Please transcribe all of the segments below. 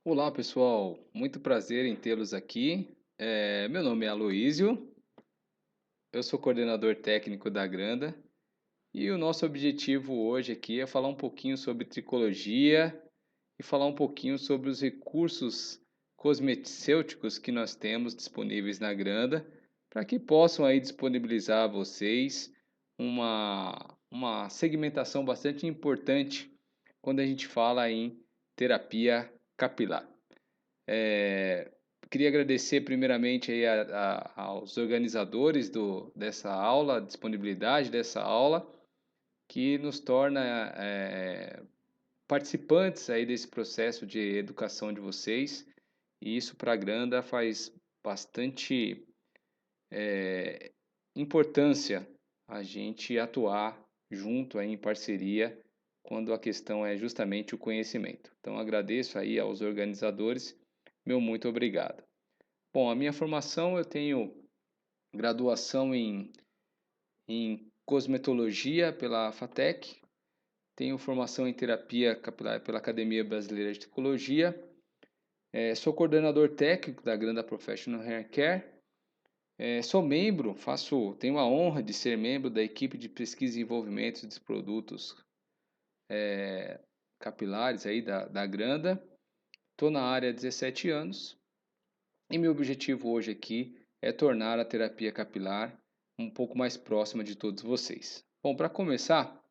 Olá, pessoal. Muito prazer em tê-los aqui. Meu nome é Aloísio, eu sou coordenador técnico da Granda e o nosso objetivo hoje aqui é falar um pouquinho sobre tricologia e falar um pouquinho sobre os recursos cosmecêuticos que nós temos disponíveis na Granda para que possam aí disponibilizar a vocês uma segmentação bastante importante quando a gente fala em terapia capilar. É, Queria agradecer primeiramente aí aos organizadores dessa aula, a disponibilidade dessa aula, que nos torna participantes aí desse processo de educação de vocês. E isso para a Granda faz bastante importância a gente atuar junto aí em parceria quando a questão é justamente o conhecimento. Então agradeço aí aos organizadores, meu muito obrigado. Bom, a minha formação eu tenho graduação em cosmetologia pela FATEC, tenho formação em terapia capilar pela Academia Brasileira de Tricologia, sou coordenador técnico da Granda Professional Hair Care, sou membro, tenho a honra de ser membro da equipe de pesquisa e desenvolvimento de produtos capilares aí da Granda, estou na área há 17 anos. E meu objetivo hoje aqui é tornar a terapia capilar um pouco mais próxima de todos vocês. Bom, para começar,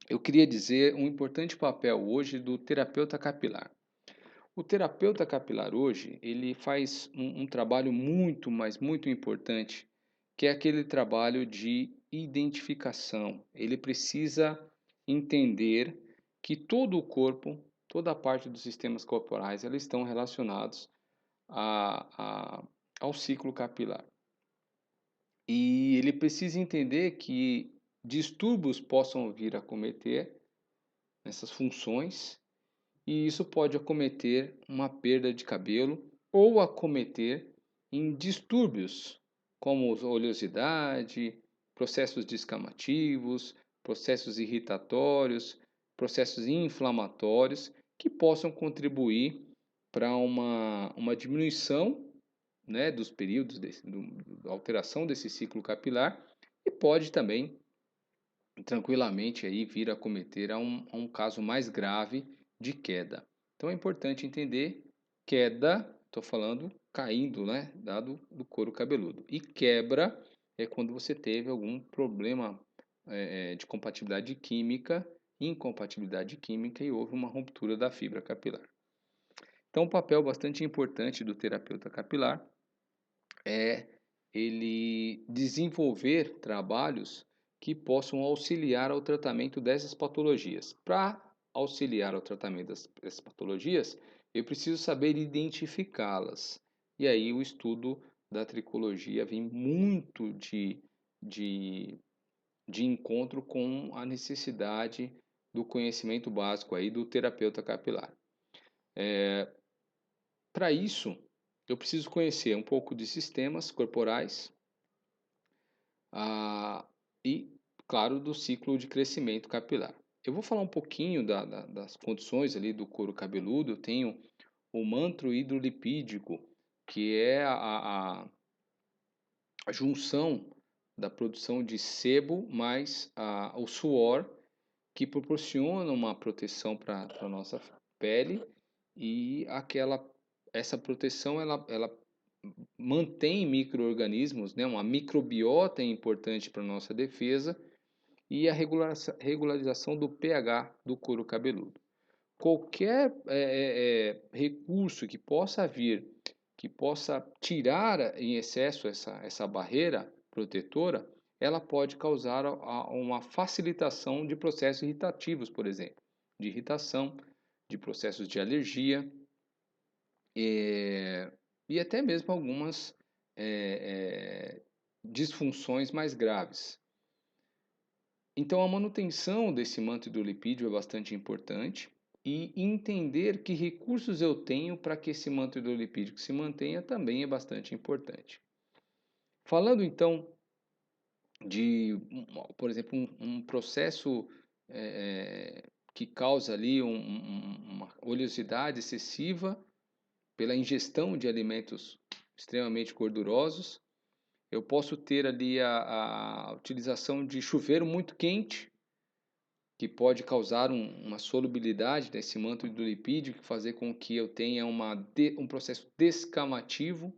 eu queria dizer um importante papel hoje do terapeuta capilar. O terapeuta capilar hoje, ele faz um trabalho muito, mas muito importante, que é aquele trabalho de identificação. Ele precisa entender que todo o corpo, toda a parte dos sistemas corporais, eles estão relacionados a, a, ao ciclo capilar. E ele precisa entender que distúrbios possam vir a cometer essas funções, e isso pode acometer uma perda de cabelo ou acometer em distúrbios como oleosidade, processos descamativos, processos irritatórios, processos inflamatórios que possam contribuir para uma diminuição, né, dos períodos da alteração desse ciclo capilar e pode também tranquilamente aí vir a cometer a um caso mais grave de queda. Então é importante entender queda, estou falando caindo, né, dado do couro cabeludo. E quebra é quando você teve algum problema de compatibilidade química, incompatibilidade química e houve uma ruptura da fibra capilar. Então, um papel bastante importante do terapeuta capilar é ele desenvolver trabalhos que possam auxiliar ao tratamento dessas patologias. Para auxiliar ao tratamento dessas patologias, eu preciso saber identificá-las. E aí o estudo da tricologia vem muito de, de encontro com a necessidade do conhecimento básico aí do terapeuta capilar. Para isso, eu preciso conhecer um pouco de sistemas corporais, ah, e, claro, do ciclo de crescimento capilar. Eu vou falar um pouquinho das condições ali do couro cabeludo. Eu tenho o manto hidrolipídico, que é a junção da produção de sebo mais o suor, que proporciona uma proteção para a nossa pele e essa proteção ela mantém micro-organismos, né? Uma microbiota é importante para a nossa defesa e a regularização do pH do couro cabeludo. Qualquer recurso que possa vir, que possa tirar em excesso essa barreira protetora, ela pode causar uma facilitação de processos irritativos, por exemplo, de irritação, de processos de alergia, é, e até mesmo algumas disfunções mais graves. Então, a manutenção desse manto hidrolipídio é bastante importante e entender que recursos eu tenho para que esse manto hidrolipídico se mantenha também é bastante importante. Falando então por exemplo, um processo que causa ali uma oleosidade excessiva pela ingestão de alimentos extremamente gordurosos. Eu posso ter ali a utilização de chuveiro muito quente, que pode causar uma solubilidade desse manto do lipídio, que fazer com que eu tenha um processo descamativo.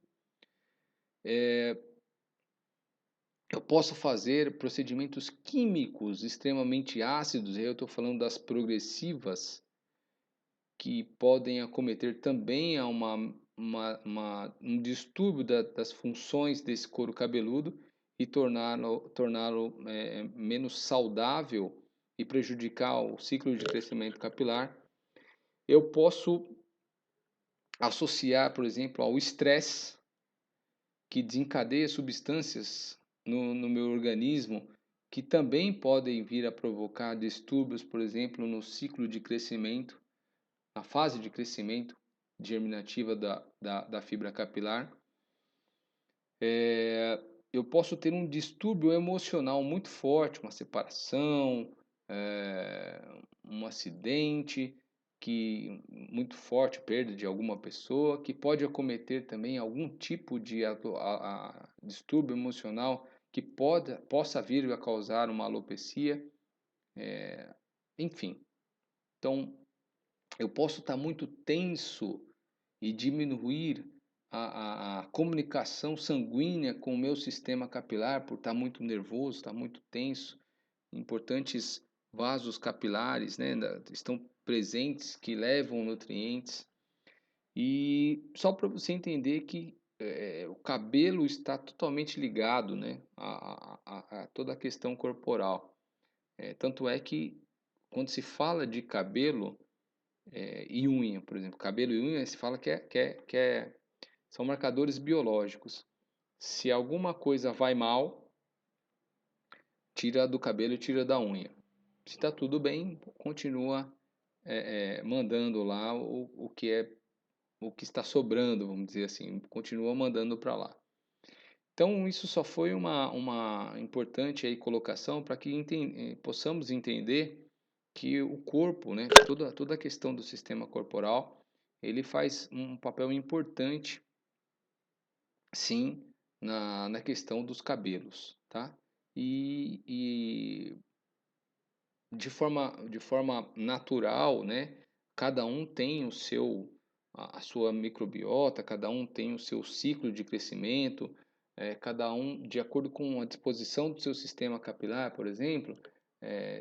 Eu posso fazer procedimentos químicos extremamente ácidos, aí eu estou falando das progressivas, que podem acometer também a um distúrbio das funções desse couro cabeludo e torná-lo menos saudável e prejudicar o ciclo de crescimento capilar. Eu posso associar, por exemplo, ao estresse, que desencadeia substâncias no meu organismo que também podem vir a provocar distúrbios, por exemplo, no ciclo de crescimento, na fase de crescimento germinativa da fibra capilar. Eu posso ter um distúrbio emocional muito forte, uma separação, um acidente muito forte, perda de alguma pessoa, que pode acometer também algum tipo de distúrbio emocional que possa vir a causar uma alopecia, enfim. Então, eu posso estar muito tenso e diminuir a comunicação sanguínea com o meu sistema capilar por estar muito nervoso, estar muito tenso. Importantes vasos capilares, né, estão presentes que levam nutrientes. E só para você entender que o cabelo está totalmente ligado, né, a toda a questão corporal. Tanto é que quando se fala de cabelo e unha, por exemplo, cabelo e unha, se fala são marcadores biológicos. Se alguma coisa vai mal, tira do cabelo e tira da unha. Se está tudo bem, continua mandando lá o que está sobrando, vamos dizer assim, continua mandando para lá. Então, isso só foi uma importante aí colocação para que possamos entender que o corpo, né, toda a questão do sistema corporal, ele faz um papel importante, sim, na questão dos cabelos, tá? E de forma natural, né, cada um tem a sua microbiota, cada um tem o seu ciclo de crescimento, cada um, de acordo com a disposição do seu sistema capilar, por exemplo,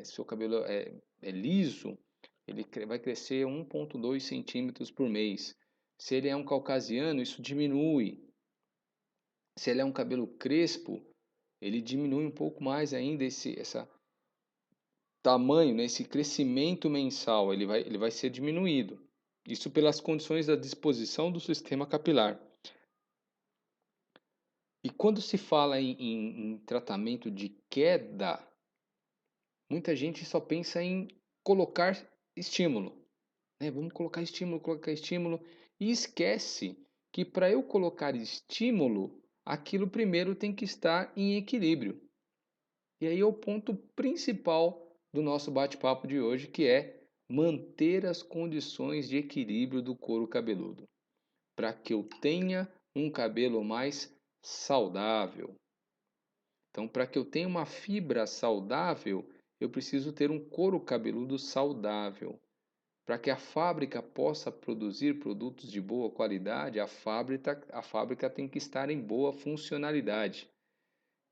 se o cabelo é liso, ele vai crescer 1,2 centímetros por mês. Se ele é um caucasiano, isso diminui. Se ele é um cabelo crespo, ele diminui um pouco mais ainda esse tamanho, né, esse crescimento mensal, ele vai ser diminuído. Isso pelas condições da disposição do sistema capilar. E quando se fala em tratamento de queda, muita gente só pensa em colocar estímulo, né? Vamos colocar estímulo, e esquece que para eu colocar estímulo, aquilo primeiro tem que estar em equilíbrio. E aí é o ponto principal do nosso bate-papo de hoje, que é manter as condições de equilíbrio do couro cabeludo, para que eu tenha um cabelo mais saudável. Então, para que eu tenha uma fibra saudável, eu preciso ter um couro cabeludo saudável. Para que a fábrica possa produzir produtos de boa qualidade, a fábrica tem que estar em boa funcionalidade.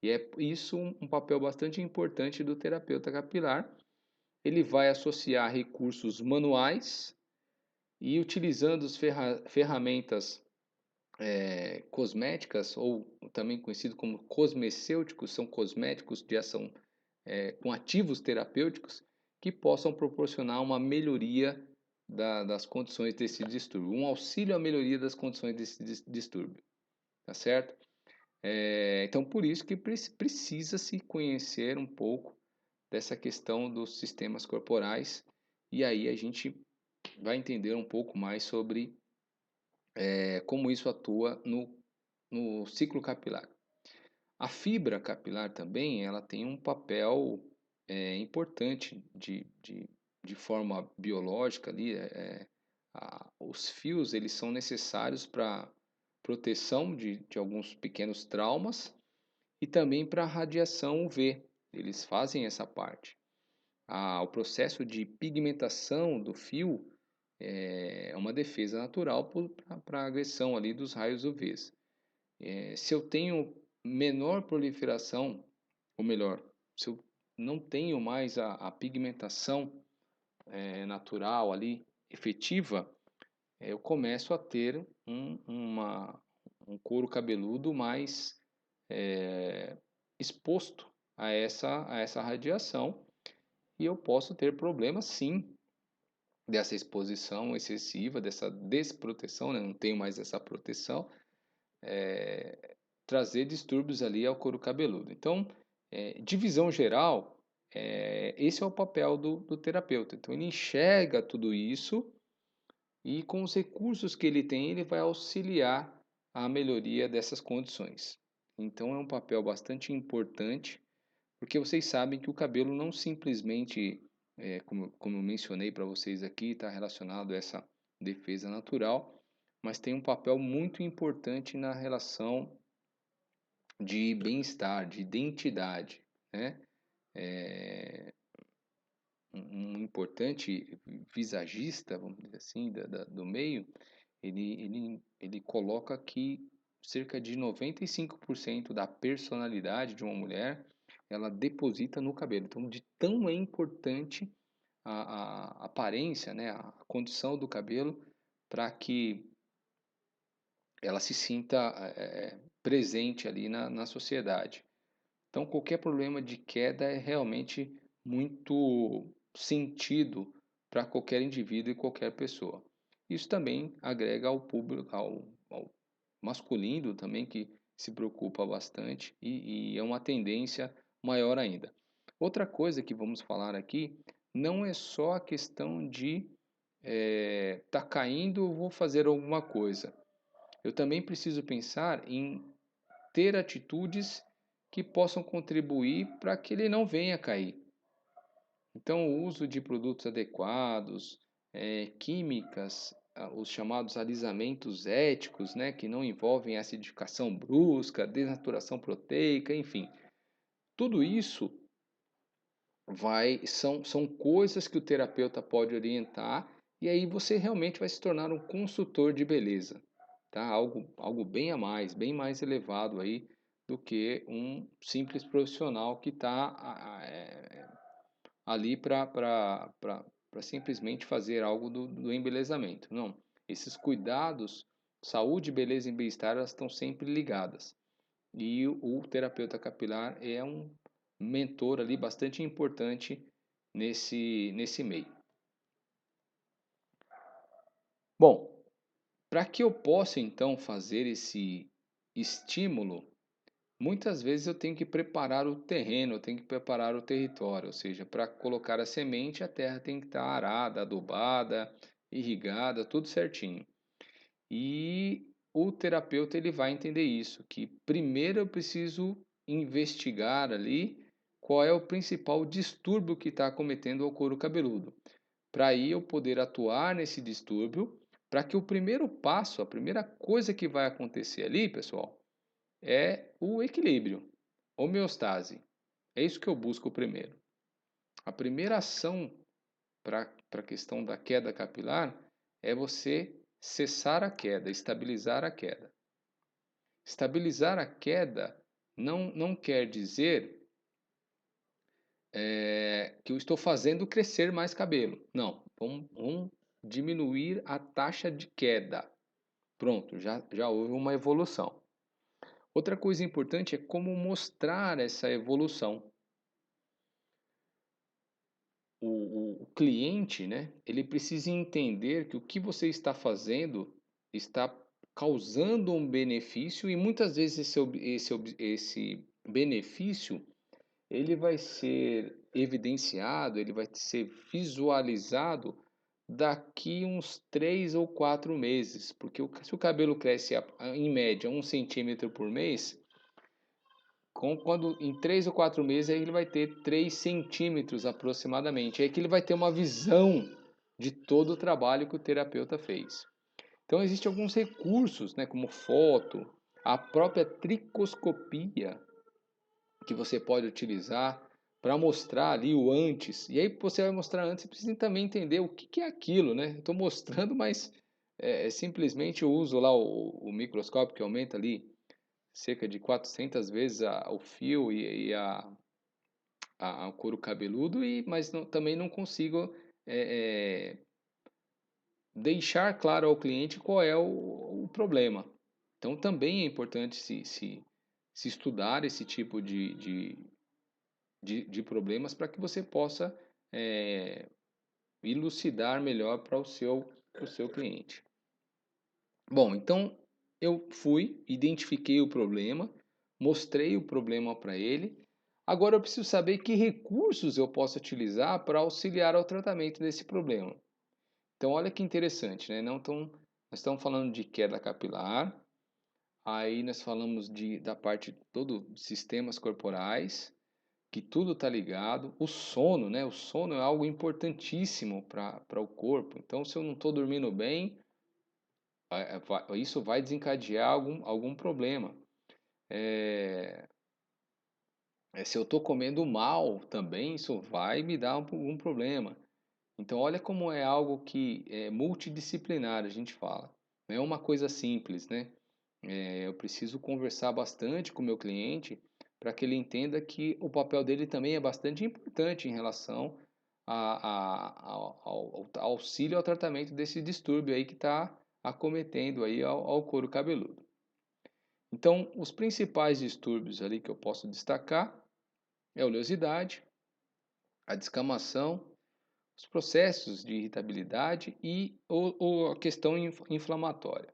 E é isso um papel bastante importante do terapeuta capilar. Ele vai associar recursos manuais e utilizando as ferramentas cosméticas, ou também conhecido como cosmecêuticos, são cosméticos de ação com ativos terapêuticos que possam proporcionar uma melhoria das condições desse distúrbio, um auxílio à melhoria das condições desse distúrbio, tá certo? Então, por isso que precisa se conhecer um pouco dessa questão dos sistemas corporais, e aí a gente vai entender um pouco mais sobre como isso atua no ciclo capilar. A fibra capilar também ela tem um papel importante de de forma biológica ali, os fios eles são necessários para proteção de alguns pequenos traumas e também para radiação UV. Eles fazem essa parte. O processo de pigmentação do fio é uma defesa natural para a agressão ali dos raios UVs. Se eu tenho menor proliferação, ou melhor, se eu não tenho mais a pigmentação natural ali, efetiva, eu começo a ter um couro cabeludo mais exposto a essa radiação e eu posso ter problemas sim dessa exposição excessiva, dessa desproteção, né? Não tenho mais essa proteção, trazer distúrbios ali ao couro cabeludo. Então, de visão geral, esse é o papel do terapeuta. Então, ele enxerga tudo isso e com os recursos que ele tem, ele vai auxiliar a melhoria dessas condições. Então, é um papel bastante importante, porque vocês sabem que o cabelo não simplesmente, como eu mencionei para vocês aqui, está relacionado a essa defesa natural, mas tem um papel muito importante na relação de bem-estar, de identidade, né? Um importante visagista, vamos dizer assim, do meio, ele coloca que cerca de 95% da personalidade de uma mulher ela deposita no cabelo. Então, de tão é importante a aparência, né, a condição do cabelo para que ela se sinta presente ali na sociedade. Então, qualquer problema de queda é realmente muito sentido para qualquer indivíduo e qualquer pessoa. Isso também agrega ao público, ao masculino também, que se preocupa bastante e é uma tendência maior ainda. Outra coisa que vamos falar aqui não é só a questão de tá caindo, vou fazer alguma coisa. Eu também preciso pensar em ter atitudes que possam contribuir para que ele não venha a cair. Então, o uso de produtos adequados, químicas, os chamados alisamentos éticos, né, que não envolvem acidificação brusca, desnaturação proteica, enfim. Tudo isso são coisas que o terapeuta pode orientar e aí você realmente vai se tornar um consultor de beleza, tá? Algo bem a mais, bem mais elevado aí do que um simples profissional que está ali para simplesmente fazer algo do embelezamento. Não, esses cuidados, saúde, beleza e bem-estar, elas estão sempre ligadas. E o terapeuta capilar é um mentor ali bastante importante nesse meio. Bom, para que eu possa então fazer esse estímulo, muitas vezes eu tenho que preparar o terreno, eu tenho que preparar o território, ou seja, para colocar a semente, a terra tem que estar arada, adubada, irrigada, tudo certinho. E o terapeuta ele vai entender isso, que primeiro eu preciso investigar ali qual é o principal distúrbio que está acometendo o couro cabeludo, para aí eu poder atuar nesse distúrbio, para que o primeiro passo, a primeira coisa que vai acontecer ali, pessoal, é o equilíbrio, homeostase. É isso que eu busco primeiro. A primeira ação para a questão da queda capilar é você cessar a queda, estabilizar a queda. Estabilizar a queda não quer dizer que eu estou fazendo crescer mais cabelo. Não, vamos diminuir a taxa de queda. Pronto, já houve uma evolução. Outra coisa importante é como mostrar essa evolução. O cliente, né, ele precisa entender que o que você está fazendo está causando um benefício e muitas vezes esse benefício ele vai ser evidenciado, ele vai ser visualizado daqui uns 3 ou 4 meses, porque se o cabelo cresce em média 1 centímetro por mês, quando em 3 ou 4 meses aí ele vai ter 3 centímetros aproximadamente. Aí que ele vai ter uma visão de todo o trabalho que o terapeuta fez. Então existem alguns recursos, né, como foto, a própria tricoscopia que você pode utilizar para mostrar ali o antes. E aí você vai mostrar antes, você precisa também entender o que é aquilo, né? Estou mostrando, mas simplesmente eu uso lá o microscópio que aumenta ali cerca de 400 vezes o fio e o couro cabeludo, mas também não consigo é, é, deixar claro ao cliente qual é o problema. Então também é importante se estudar esse tipo de problemas para que você possa é, elucidar melhor para o seu cliente. Bom, então eu fui, identifiquei o problema, mostrei o problema para ele. Agora eu preciso saber que recursos eu posso utilizar para auxiliar ao tratamento desse problema. Então olha que interessante, né? Nós estamos falando de queda capilar, aí nós falamos da parte de todo sistemas corporais, que tudo está ligado. O sono, né? O sono é algo importantíssimo para o corpo. Então, se eu não estou dormindo bem, isso vai desencadear algum problema. Se eu estou comendo mal também, isso vai me dar algum problema. Então, olha como é algo que é multidisciplinar, a gente fala. Não é uma coisa simples, né? Eu preciso conversar bastante com o meu cliente para que ele entenda que o papel dele também é bastante importante em relação ao auxílio ao tratamento desse distúrbio aí que está acometendo aí ao couro cabeludo. Então, os principais distúrbios ali que eu posso destacar é a oleosidade, a descamação, os processos de irritabilidade e a questão inflamatória.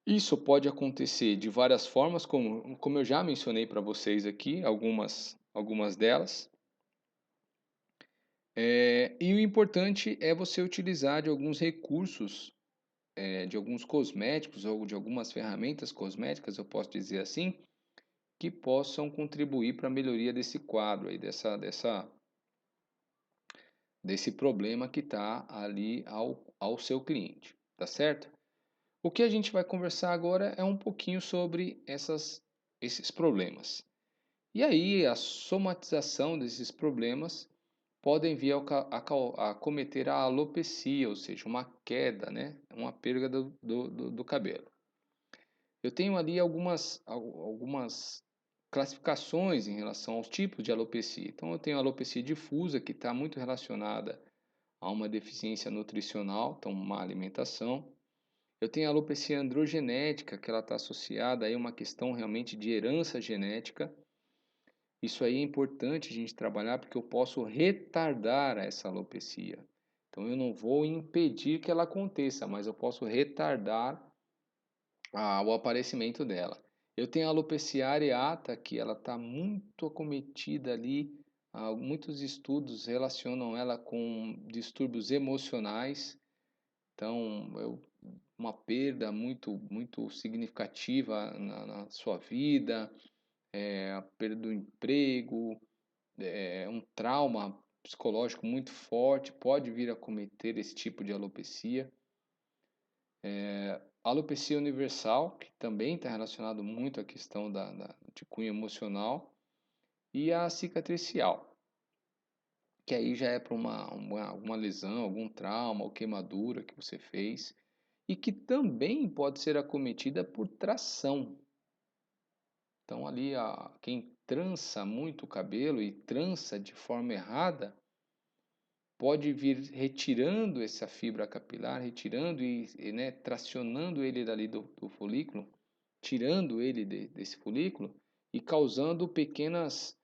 Isso pode acontecer de várias formas, como eu já mencionei para vocês aqui, algumas delas. E o importante é você utilizar de alguns recursos, de alguns cosméticos ou de algumas ferramentas cosméticas, eu posso dizer assim, que possam contribuir para a melhoria desse quadro, aí, desse problema que está ali ao seu cliente, tá certo? O que a gente vai conversar agora é um pouquinho sobre esses problemas. E aí, a somatização desses problemas podem vir a cometer a alopecia, ou seja, uma queda, né? Uma perda do cabelo. Eu tenho ali algumas classificações em relação aos tipos de alopecia. Então, eu tenho a alopecia difusa, que está muito relacionada a uma deficiência nutricional, então, má alimentação. Eu tenho a alopecia androgenética, que ela está associada a uma questão realmente de herança genética. Isso aí é importante a gente trabalhar porque eu posso retardar essa alopecia. Então eu não vou impedir que ela aconteça, mas eu posso retardar o aparecimento dela. Eu tenho a alopecia areata, que ela está muito acometida ali. Muitos estudos relacionam ela com distúrbios emocionais. Então, uma perda muito significativa na sua vida, a perda do emprego, um trauma psicológico muito forte pode vir a cometer esse tipo de alopecia. A alopecia universal, que também está relacionado muito à questão de cunho emocional, e a cicatricial, que aí já é para alguma lesão, algum trauma ou queimadura que você fez, e que também pode ser acometida por tração. Então ali quem trança muito o cabelo e trança de forma errada, pode vir retirando essa fibra capilar, retirando né, tracionando ele dali do folículo, tirando ele desse folículo e causando pequenas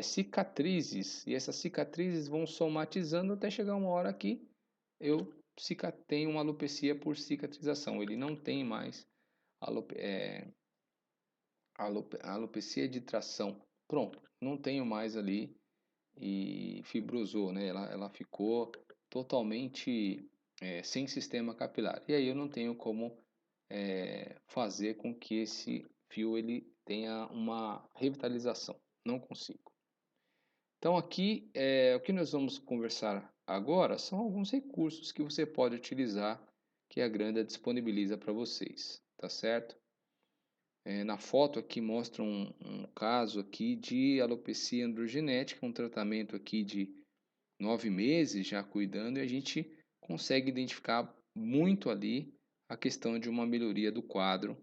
cicatrizes. E essas cicatrizes vão somatizando até chegar uma hora que eu tenho uma alopecia por cicatrização. Ele não tem mais alopecia de tração. Pronto, não tenho mais ali e fibrosou, né? Ela ficou totalmente sem sistema capilar. E aí eu não tenho como fazer com que esse fio ele tenha uma revitalização. Não consigo. Então aqui, o que nós vamos conversar agora são alguns recursos que você pode utilizar que a Granda disponibiliza para vocês, tá certo? Na foto aqui mostra um caso aqui de alopecia androgenética, um tratamento aqui de 9 meses já cuidando, e a gente consegue identificar muito ali a questão de uma melhoria do quadro.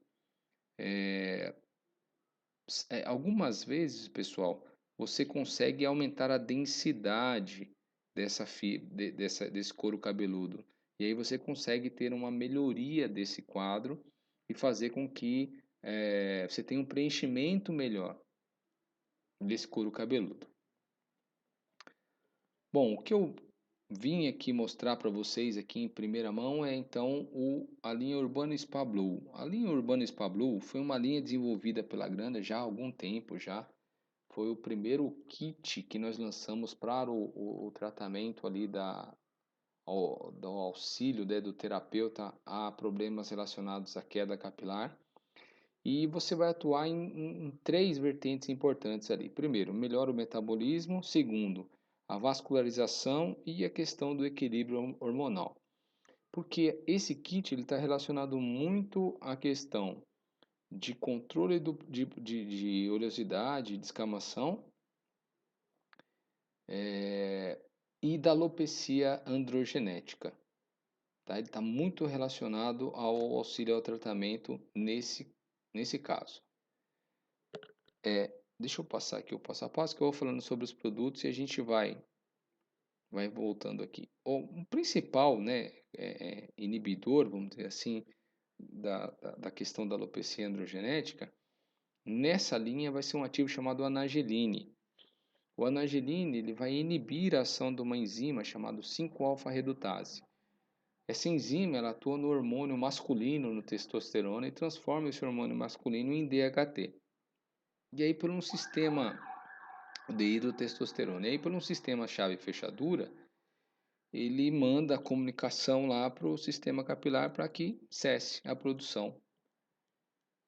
Algumas vezes, pessoal, você consegue aumentar a densidade desse couro cabeludo. E aí você consegue ter uma melhoria desse quadro e fazer com que você tenha um preenchimento melhor desse couro cabeludo. Bom, o que eu vim aqui mostrar para vocês aqui em primeira mão é então a linha Urbana Spa Blue. A linha Urbana Spa Blue foi uma linha desenvolvida pela Granda já há algum tempo já. Foi o primeiro kit que nós lançamos para o tratamento ali do auxílio, né, do terapeuta a problemas relacionados à queda capilar. E você vai atuar em três vertentes importantes ali. Primeiro, melhora o metabolismo. Segundo, a vascularização e a questão do equilíbrio hormonal. Porque esse kit está relacionado muito à questão de controle de oleosidade, de escamação, e da alopecia androgenética. Tá? Ele está muito relacionado ao auxílio ao tratamento nesse caso. Deixa eu passar aqui o passo a passo que eu vou falando sobre os produtos e a gente vai voltando aqui. O principal, né, inibidor, vamos dizer assim, da questão da alopecia androgenética, nessa linha vai ser um ativo chamado anageline. O anageline ele vai inibir a ação de uma enzima chamada 5-alfa-redutase. Essa enzima ela atua no hormônio masculino, no testosterona, e transforma esse hormônio masculino em DHT. E aí, por um sistema de hidrotestosterona, e aí por um sistema chave-fechadura, ele manda a comunicação lá para o sistema capilar para que cesse a produção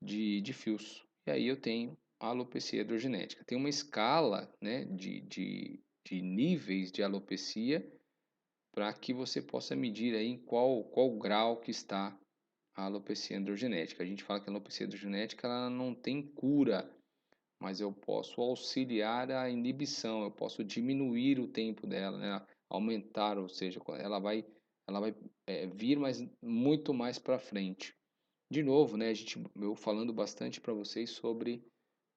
de fios. E aí eu tenho a alopecia androgenética. Tem uma escala, né, de níveis de alopecia para que você possa medir aí em qual grau que está a alopecia androgenética. A gente fala que a alopecia androgenética ela não tem cura, mas eu posso auxiliar a inibição, eu posso diminuir o tempo dela, né? Aumentar, ou seja, ela vai vir muito mais para frente. De novo, né, eu falando bastante para vocês sobre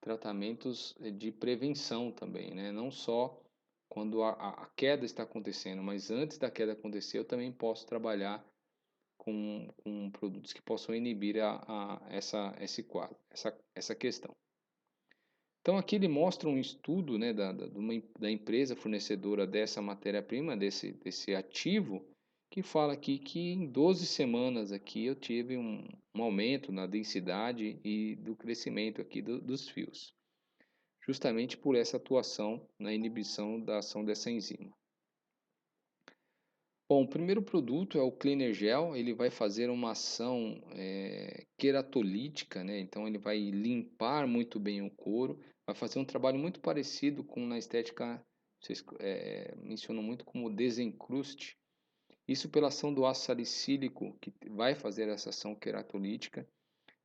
tratamentos de prevenção também, né? Não só quando a queda está acontecendo, mas antes da queda acontecer, eu também posso trabalhar com produtos que possam inibir esse quadro, essa questão. Então aqui ele mostra um estudo, né, da empresa fornecedora dessa matéria-prima, desse ativo, que fala aqui que em 12 semanas aqui eu tive um aumento na densidade e do crescimento aqui dos fios, justamente por essa atuação na inibição da ação dessa enzima. Bom, o primeiro produto é o Cleaner Gel, ele vai fazer uma ação queratolítica, né? Então ele vai limpar muito bem o couro, vai fazer um trabalho muito parecido com na estética, vocês mencionam muito como desencruste, isso pela ação do ácido salicílico, que vai fazer essa ação queratolítica,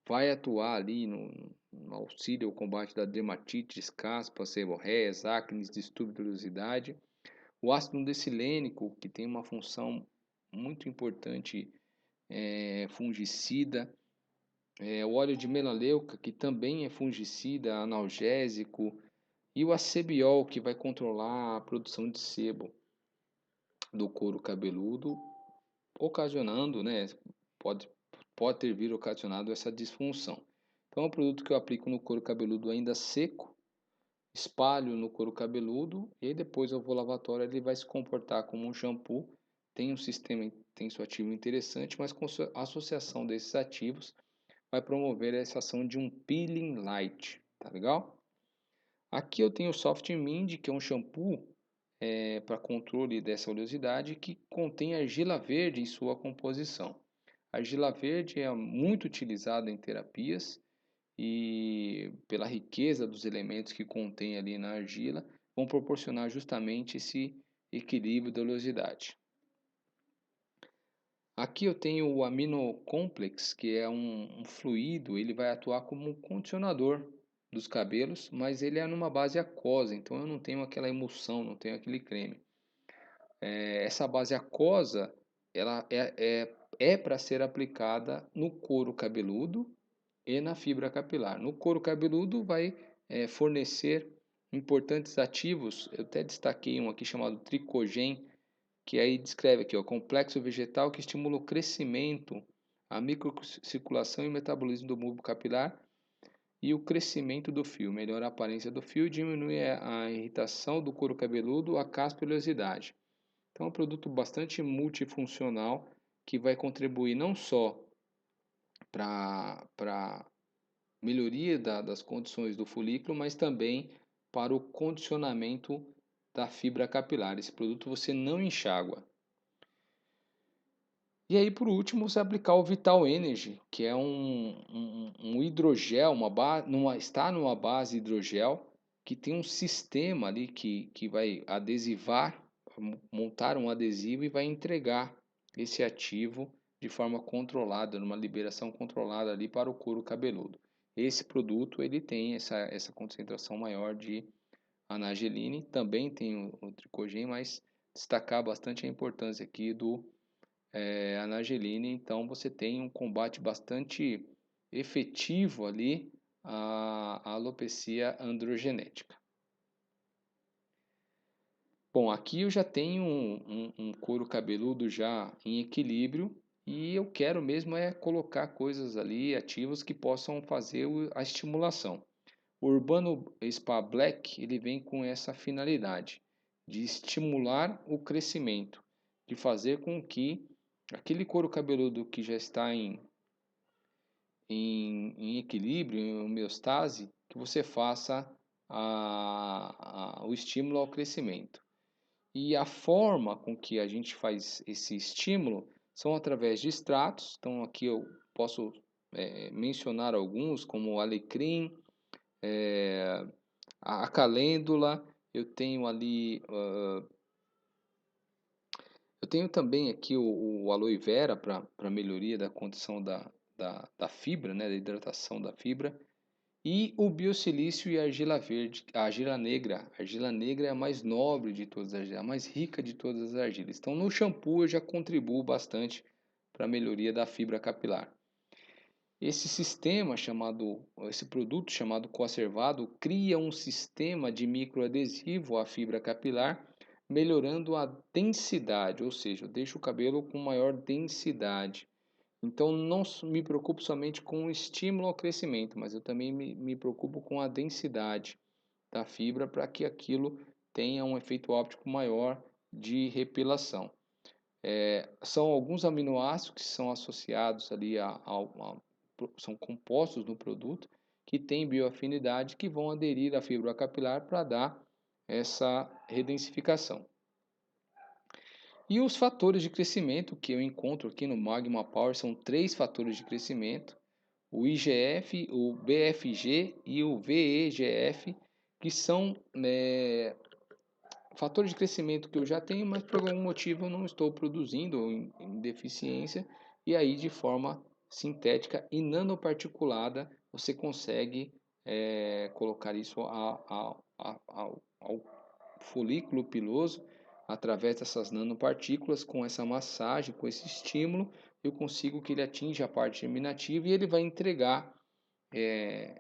vai atuar ali no auxílio ao combate da dermatites, caspas, seborreias, acnes, distúrbio de oleosidade. O ácido decilênico, que tem uma função muito importante, fungicida. O óleo de melaleuca, que também é fungicida, analgésico. E o acebiol, que vai controlar a produção de sebo do couro cabeludo, ocasionando, né, pode ter vir ocasionado essa disfunção. Então é um produto que eu aplico no couro cabeludo ainda seco, espalho no couro cabeludo e aí depois eu vou ao lavatório, ele vai se comportar como um shampoo, tem um sistema, tem seu ativo interessante, mas com a associação desses ativos vai promover essa ação de um peeling light, tá legal? Aqui eu tenho o Soft Mind, que é um shampoo para controle dessa oleosidade que contém argila verde em sua composição. A argila verde é muito utilizada em terapias e pela riqueza dos elementos que contém ali na argila, vão proporcionar justamente esse equilíbrio da oleosidade. Aqui eu tenho o aminocomplex, que é um fluido, ele vai atuar como um condicionador dos cabelos, mas ele é numa base aquosa, então eu não tenho aquela emulsão, não tenho aquele creme. Essa base aquosa, ela é para ser aplicada no couro cabeludo e na fibra capilar. No couro cabeludo vai fornecer importantes ativos, eu até destaquei um aqui chamado tricogen, que aí descreve aqui, ó, complexo vegetal que estimula o crescimento, a microcirculação e o metabolismo do bulbo capilar e o crescimento do fio, melhora a aparência do fio e diminui a irritação do couro cabeludo, a caspa e a oleosidade. Então é um produto bastante multifuncional que vai contribuir não só para melhoria das condições do folículo, mas também para o condicionamento da fibra capilar. Esse produto você não enxágua. E aí, por último, você aplicar o Vital Energy, que é um hidrogel, está numa base hidrogel, que tem um sistema ali que vai adesivar, montar um adesivo e vai entregar esse ativo de forma controlada, numa liberação controlada ali para o couro cabeludo. Esse produto ele tem essa concentração maior de anageline, também tem o tricogen, mas destacar bastante a importância aqui do anageline, então você tem um combate bastante efetivo ali à alopecia androgenética. Bom, aqui eu já tenho um couro cabeludo já em equilíbrio e eu quero mesmo colocar coisas ali ativas que possam fazer a estimulação. O Urbano Spa Black ele vem com essa finalidade de estimular o crescimento, de fazer com que aquele couro cabeludo que já está em equilíbrio, em homeostase, que você faça o estímulo ao crescimento. E a forma com que a gente faz esse estímulo são através de extratos. Então aqui eu posso mencionar alguns, como o alecrim, a calêndula, eu tenho ali, eu tenho também aqui o aloe vera para melhoria da condição da fibra, né, da hidratação da fibra, e o biosilício e a argila verde, a argila negra. A argila negra é a mais nobre de todas as argilas, a mais rica de todas as argilas. Então no shampoo eu já contribuo bastante para a melhoria da fibra capilar. Esse produto chamado coacervado cria um sistema de microadesivo à fibra capilar, melhorando a densidade, ou seja, deixa o cabelo com maior densidade. Então não me preocupo somente com o estímulo ao crescimento, mas eu também me preocupo com a densidade da fibra para que aquilo tenha um efeito óptico maior de repilação. São alguns aminoácidos que são associados ali são compostos no produto que têm bioafinidade que vão aderir à fibra capilar para dar essa redensificação. E os fatores de crescimento que eu encontro aqui no Magma Power são 3 fatores de crescimento: o IGF, o BFG e o VEGF, que são fatores de crescimento que eu já tenho, mas por algum motivo eu não estou produzindo em deficiência, e aí de forma sintética e nanoparticulada você consegue colocar isso ao folículo piloso através dessas nanopartículas. Com essa massagem, com esse estímulo, eu consigo que ele atinja a parte germinativa e ele vai entregar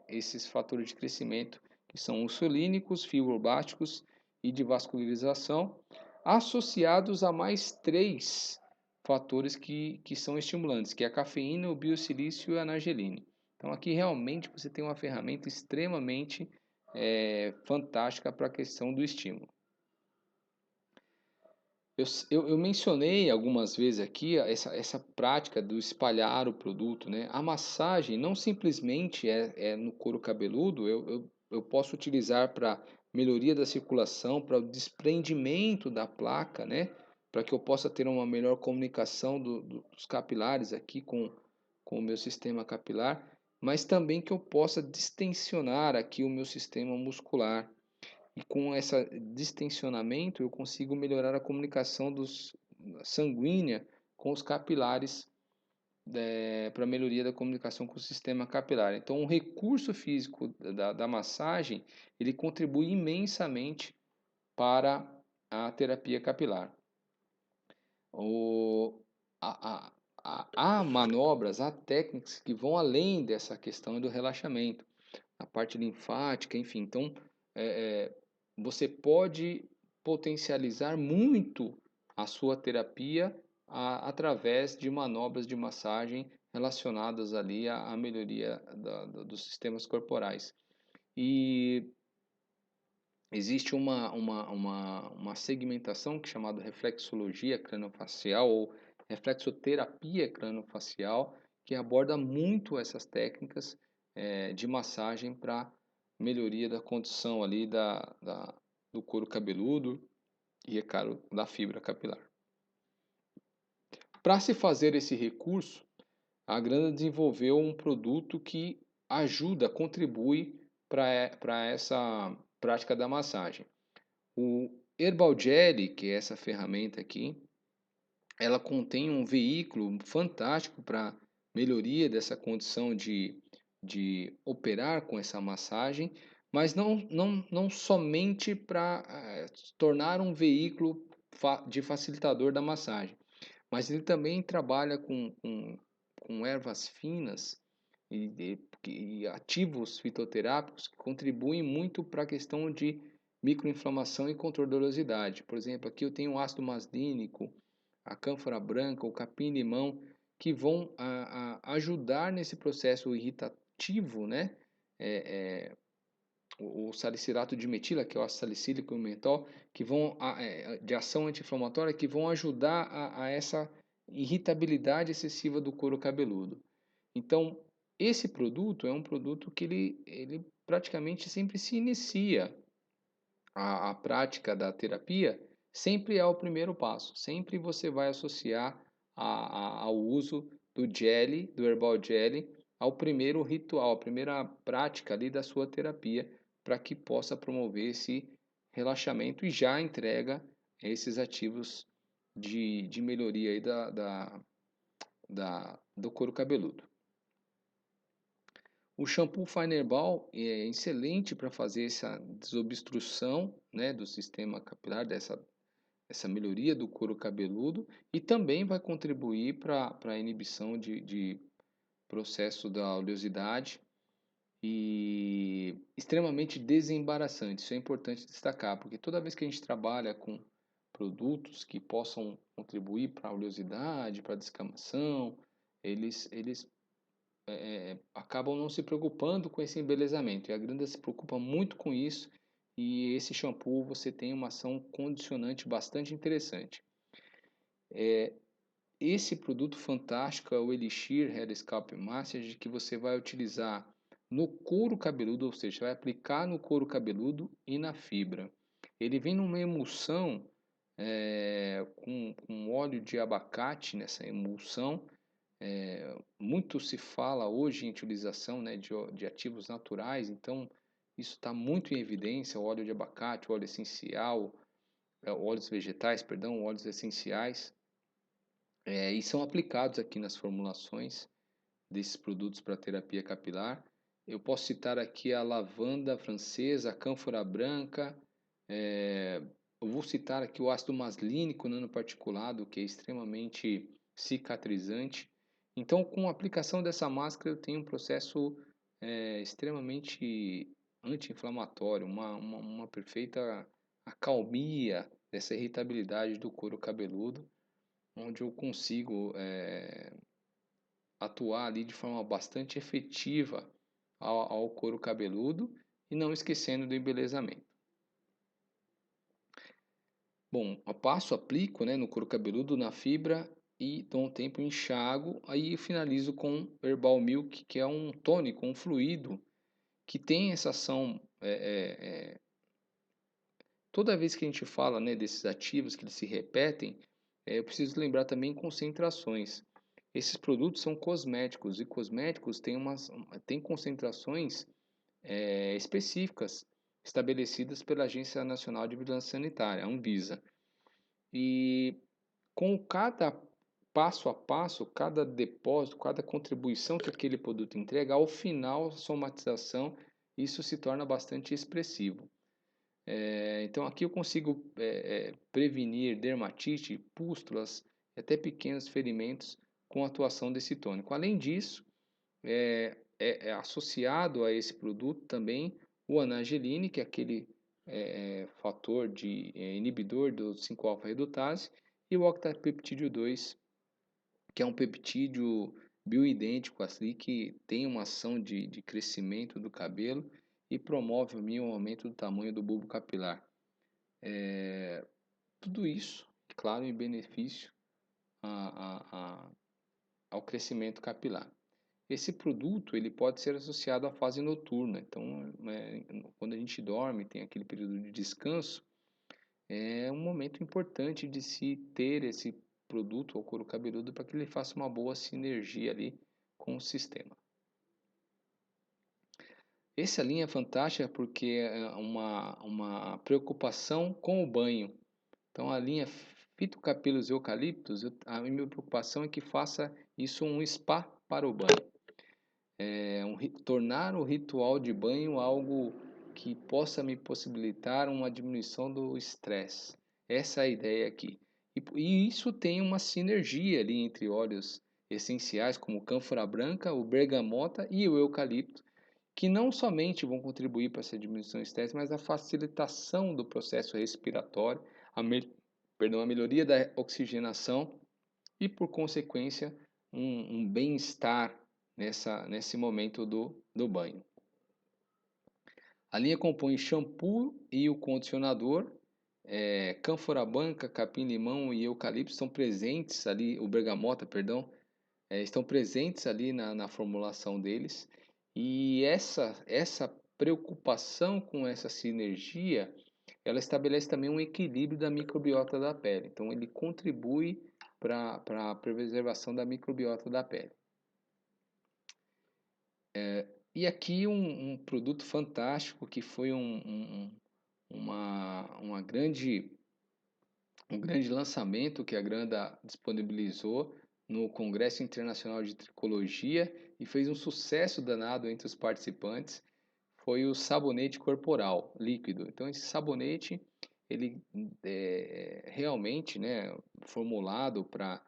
esses fatores de crescimento que são musculínicos, fibroblásticos e de vascularização, associados a mais 3 fatores que são estimulantes, que é a cafeína, o biosilício e a anageline. Então aqui realmente você tem uma ferramenta extremamente fantástica para a questão do estímulo. Eu mencionei algumas vezes aqui essa prática do espalhar o produto, né? A massagem não simplesmente é no couro cabeludo, eu posso utilizar para melhoria da circulação, para o desprendimento da placa, né? Para que eu possa ter uma melhor comunicação dos capilares aqui com o meu sistema capilar, mas também que eu possa distensionar aqui o meu sistema muscular. E com esse distensionamento eu consigo melhorar a comunicação sanguínea com os capilares para melhoria da comunicação com o sistema capilar. Então, o recurso físico da massagem, ele contribui imensamente para a terapia capilar. O, há manobras, há técnicas que vão além dessa questão do relaxamento, a parte linfática, enfim. Então, você pode potencializar muito a sua terapia através de manobras de massagem relacionadas ali à melhoria dos sistemas corporais. E existe uma segmentação que é chamada reflexologia craniofacial ou reflexoterapia craniofacial, que aborda muito essas técnicas de massagem para melhoria da condição ali do couro cabeludo e, é claro, da fibra capilar. Para se fazer esse recurso, a Granda desenvolveu um produto que ajuda, contribui para essa prática da massagem. O Herbal Jelly, que é essa ferramenta aqui, ela contém um veículo fantástico para melhoria dessa condição de operar com essa massagem, mas não somente para tornar um veículo de facilitador da massagem, mas ele também trabalha com ervas finas e ativos fitoterápicos que contribuem muito para a questão de microinflamação e controle da oleosidade. Por exemplo, aqui eu tenho o ácido masdínico, a cânfora branca, o capim-limão, que vão ajudar nesse processo irritativo, né? O salicilato de metila, que é o ácido salicílico e o mentol, que vão de ação anti-inflamatória, que vão ajudar a essa irritabilidade excessiva do couro cabeludo. Então, esse produto é um produto que ele praticamente sempre se inicia a prática da terapia, sempre é o primeiro passo. Sempre você vai associar ao uso do jelly, do herbal jelly, ao primeiro ritual, a primeira prática ali da sua terapia, para que possa promover esse relaxamento e já entrega esses ativos de melhoria aí do couro cabeludo. O shampoo Fine Herbal é excelente para fazer essa desobstrução, né, do sistema capilar, essa melhoria do couro cabeludo, e também vai contribuir para a inibição de processo da oleosidade e extremamente desembaraçante. Isso é importante destacar, porque toda vez que a gente trabalha com produtos que possam contribuir para a oleosidade, para a descamação, eles acabam não se preocupando com esse embelezamento. E a Granda se preocupa muito com isso. E esse shampoo você tem uma ação condicionante bastante interessante. Esse produto fantástico é o Elixir Hair Scalp Massage, que você vai utilizar no couro cabeludo, ou seja, vai aplicar no couro cabeludo e na fibra. Ele vem numa emulsão com óleo de abacate nessa emulsão. Muito se fala hoje em utilização, né, de ativos naturais, então isso está muito em evidência, o óleo de abacate, o óleo essencial, óleos vegetais, perdão, óleos essenciais, e são aplicados aqui nas formulações desses produtos para terapia capilar. Eu posso citar aqui a lavanda francesa, a cânfora branca, eu vou citar aqui o ácido maslínico nanoparticulado, que é extremamente cicatrizante. Então, com a aplicação dessa máscara, eu tenho um processo extremamente anti-inflamatório, uma perfeita acalmia dessa irritabilidade do couro cabeludo, onde eu consigo atuar ali de forma bastante efetiva ao couro cabeludo e não esquecendo do embelezamento. Bom, eu aplico, né, no couro cabeludo, na fibra e dou um tempo enxago, aí eu finalizo com Herbal Milk, que é um tônico, um fluido, que tem essa ação, toda vez que a gente fala, né, desses ativos que eles se repetem, eu preciso lembrar também concentrações. Esses produtos são cosméticos e cosméticos têm concentrações específicas estabelecidas pela Agência Nacional de Vigilância Sanitária, a Anvisa. E com cada passo a passo, cada depósito, cada contribuição que aquele produto entrega, ao final, a somatização, isso se torna bastante expressivo. Então aqui eu consigo prevenir dermatite, pústulas e até pequenos ferimentos com a atuação desse tônico. Além disso, é associado a esse produto também o anangeline, que é aquele fator inibidor do 5-alfa-redutase, e o octapeptídeo 2, que é um peptídeo bioidêntico ali, que tem uma ação de crescimento do cabelo e promove o aumento do tamanho do bulbo capilar. Tudo isso, claro, em benefício ao crescimento capilar. Esse produto ele pode ser associado à fase noturna. Então, quando a gente dorme, tem aquele período de descanso, é um momento importante de se ter esse produto ao couro cabeludo para que ele faça uma boa sinergia ali com o sistema. Essa linha é fantástica porque é uma preocupação com o banho. Então, a linha Fitocapelos Eucaliptos, a minha preocupação é que faça isso um spa para o banho. Tornar o ritual de banho algo que possa me possibilitar uma diminuição do estresse. Essa é a ideia aqui. E isso tem uma sinergia ali entre óleos essenciais como cânfora branca, o bergamota e o eucalipto, que não somente vão contribuir para essa diminuição do estresse, mas a facilitação do processo respiratório, a melhoria da oxigenação e, por consequência, um bem-estar nesse momento do banho. A linha compõe shampoo e o condicionador, cânfora branca, capim-limão e eucalipto estão presentes ali, o bergamota, perdão, estão presentes ali na formulação deles. E essa preocupação com essa sinergia, ela estabelece também um equilíbrio da microbiota da pele. Então, ele contribui para a preservação da microbiota da pele. E aqui um produto fantástico que foi um grande lançamento que a Granda disponibilizou no Congresso Internacional de Tricologia e fez um sucesso danado entre os participantes, foi o sabonete corporal líquido. Então esse sabonete ele é realmente, né, formulado para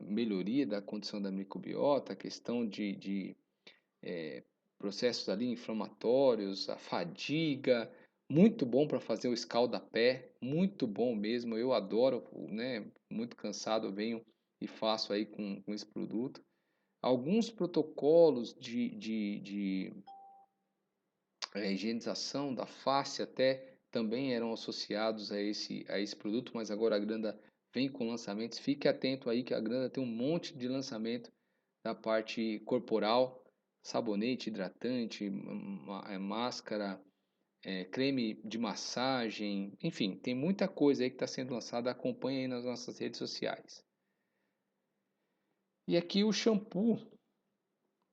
melhoria da condição da microbiota, questão de processos ali inflamatórios, a fadiga, muito bom para fazer o escalda-pé, muito bom mesmo, eu adoro, né, muito cansado eu venho e faço aí com esse produto. Alguns protocolos de higienização da face até também eram associados a esse produto, mas agora a Granda vem com lançamentos. Fique atento aí que a Granda tem um monte de lançamento da parte corporal, sabonete, hidratante, máscara, creme de massagem, enfim, tem muita coisa aí que está sendo lançada, acompanhe aí nas nossas redes sociais. E aqui o shampoo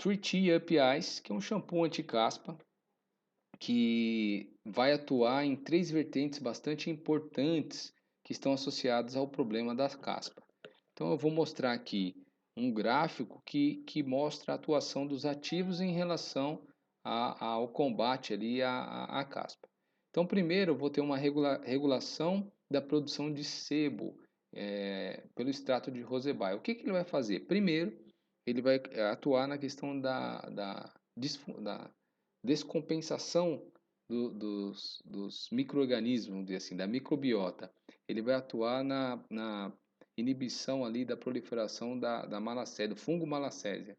3T Up Ice, que é um shampoo anti-caspa, que vai atuar em 3 vertentes bastante importantes que estão associadas ao problema da caspa. Então eu vou mostrar aqui um gráfico que mostra a atuação dos ativos em relação ao combate ali à caspa. Então primeiro eu vou ter uma regulação da produção de sebo pelo extrato de Rosebaia. O que ele vai fazer? Primeiro, ele vai atuar na questão da descompensação dos micro-organismos, assim, da microbiota. Ele vai atuar na inibição ali da proliferação da malacésia, do fungo malacésia.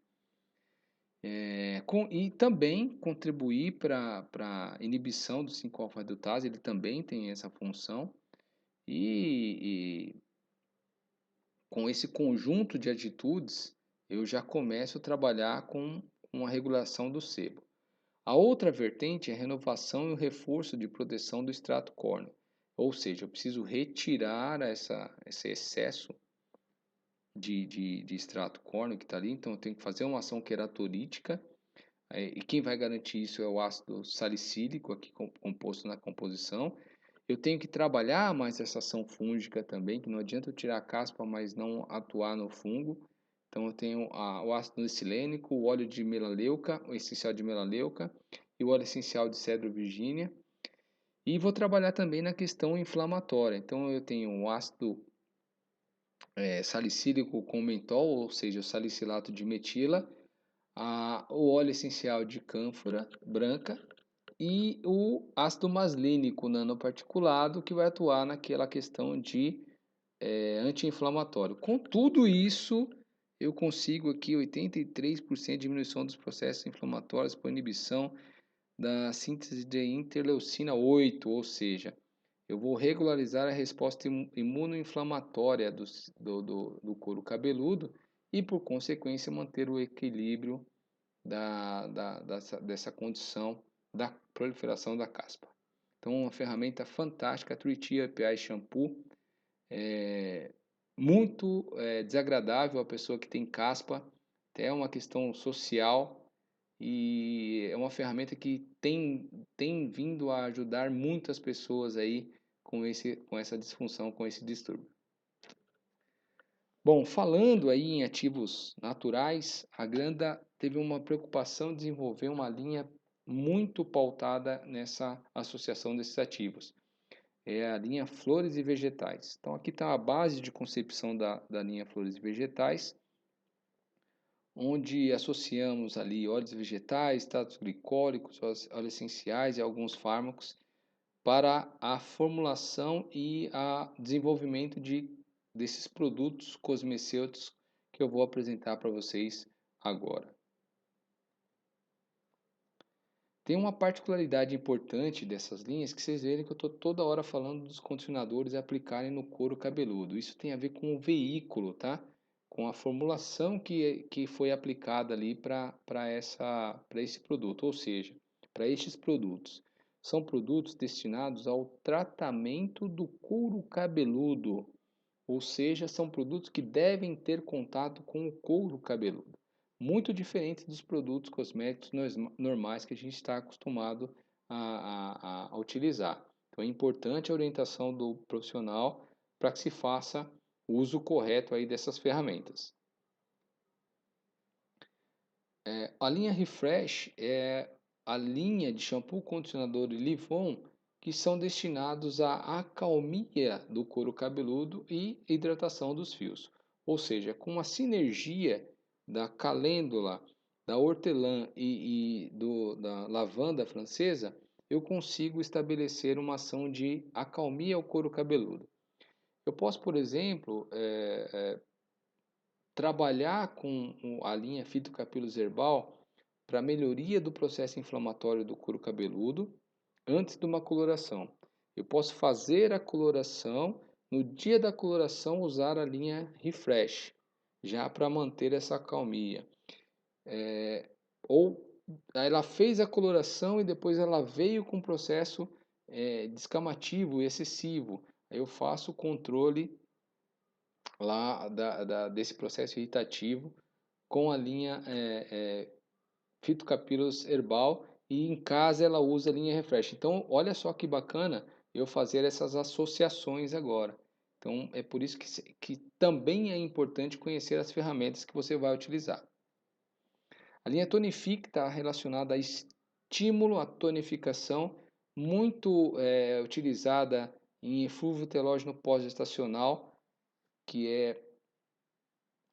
E também contribuir para a inibição do 5-alfa-redutase, ele também tem essa função. E com esse conjunto de atitudes, eu já começo a trabalhar com uma regulação do sebo. A outra vertente é a renovação e o reforço de proteção do extrato córneo. Ou seja, eu preciso retirar esse excesso de extrato córneo que está ali, então eu tenho que fazer uma ação queratorítica, e quem vai garantir isso é o ácido salicílico aqui composto na composição. Eu tenho que trabalhar mais essa ação fúngica também, que não adianta eu tirar a caspa, mas não atuar no fungo. Então eu tenho o ácido silênico, o óleo de melaleuca, o essencial de melaleuca e o óleo essencial de cedro virgínia. E vou trabalhar também na questão inflamatória. Então eu tenho o ácido salicílico com mentol, ou seja, o salicilato de metila, o óleo essencial de cânfora branca e o ácido maslínico nanoparticulado, que vai atuar naquela questão de anti-inflamatório. Com tudo isso, eu consigo aqui 83% de diminuição dos processos inflamatórios por inibição da síntese de interleucina 8, ou seja, eu vou regularizar a resposta imunoinflamatória do couro cabeludo e, por consequência, manter o equilíbrio dessa condição da proliferação da caspa. Então, uma ferramenta fantástica, a Treaty API Shampoo, muito desagradável a pessoa que tem caspa, até uma questão social, e é uma ferramenta que tem vindo a ajudar muitas pessoas aí com essa disfunção, com esse distúrbio. Bom, falando aí em ativos naturais, a Granda teve uma preocupação de desenvolver uma linha muito pautada nessa associação desses ativos. É a linha Flores e Vegetais. Então aqui está a base de concepção da linha Flores e Vegetais, onde associamos ali óleos vegetais, extratos glicólicos, óleos essenciais e alguns fármacos para a formulação e a desenvolvimento desses produtos cosmecêuticos que eu vou apresentar para vocês agora. Tem uma particularidade importante dessas linhas que vocês verem que eu estou toda hora falando dos condicionadores aplicarem no couro cabeludo. Isso tem a ver com o veículo, tá? Com a formulação que foi aplicada ali para esse produto, ou seja, para estes produtos. São produtos destinados ao tratamento do couro cabeludo, ou seja, são produtos que devem ter contato com o couro cabeludo. Muito diferente dos produtos cosméticos normais que a gente está acostumado a utilizar. Então é importante a orientação do profissional para que se faça o uso correto aí dessas ferramentas. A linha Refresh é a linha de shampoo, condicionador e leave-on que são destinados à acalmia do couro cabeludo e hidratação dos fios. Ou seja, com a sinergia da calêndula, da hortelã da lavanda francesa, eu consigo estabelecer uma ação de acalmia ao couro cabeludo. Eu posso, por exemplo, trabalhar com a linha Fitocapilos Herbal para melhoria do processo inflamatório do couro cabeludo antes de uma coloração. Eu posso fazer a coloração, no dia da coloração usar a linha Refresh, já para manter essa calmia. Ou ela fez a coloração e depois ela veio com um processo descamativo e excessivo. Aí eu faço o controle lá desse processo irritativo com a linha Fitocapilos Herbal e em casa ela usa a linha Refresh. Então, olha só que bacana eu fazer essas associações agora. Então, é por isso que também é importante conhecer as ferramentas que você vai utilizar. A linha Tonifique está relacionada a estímulo à tonificação, muito utilizada em eflúvio telógeno pós-gestacional, que é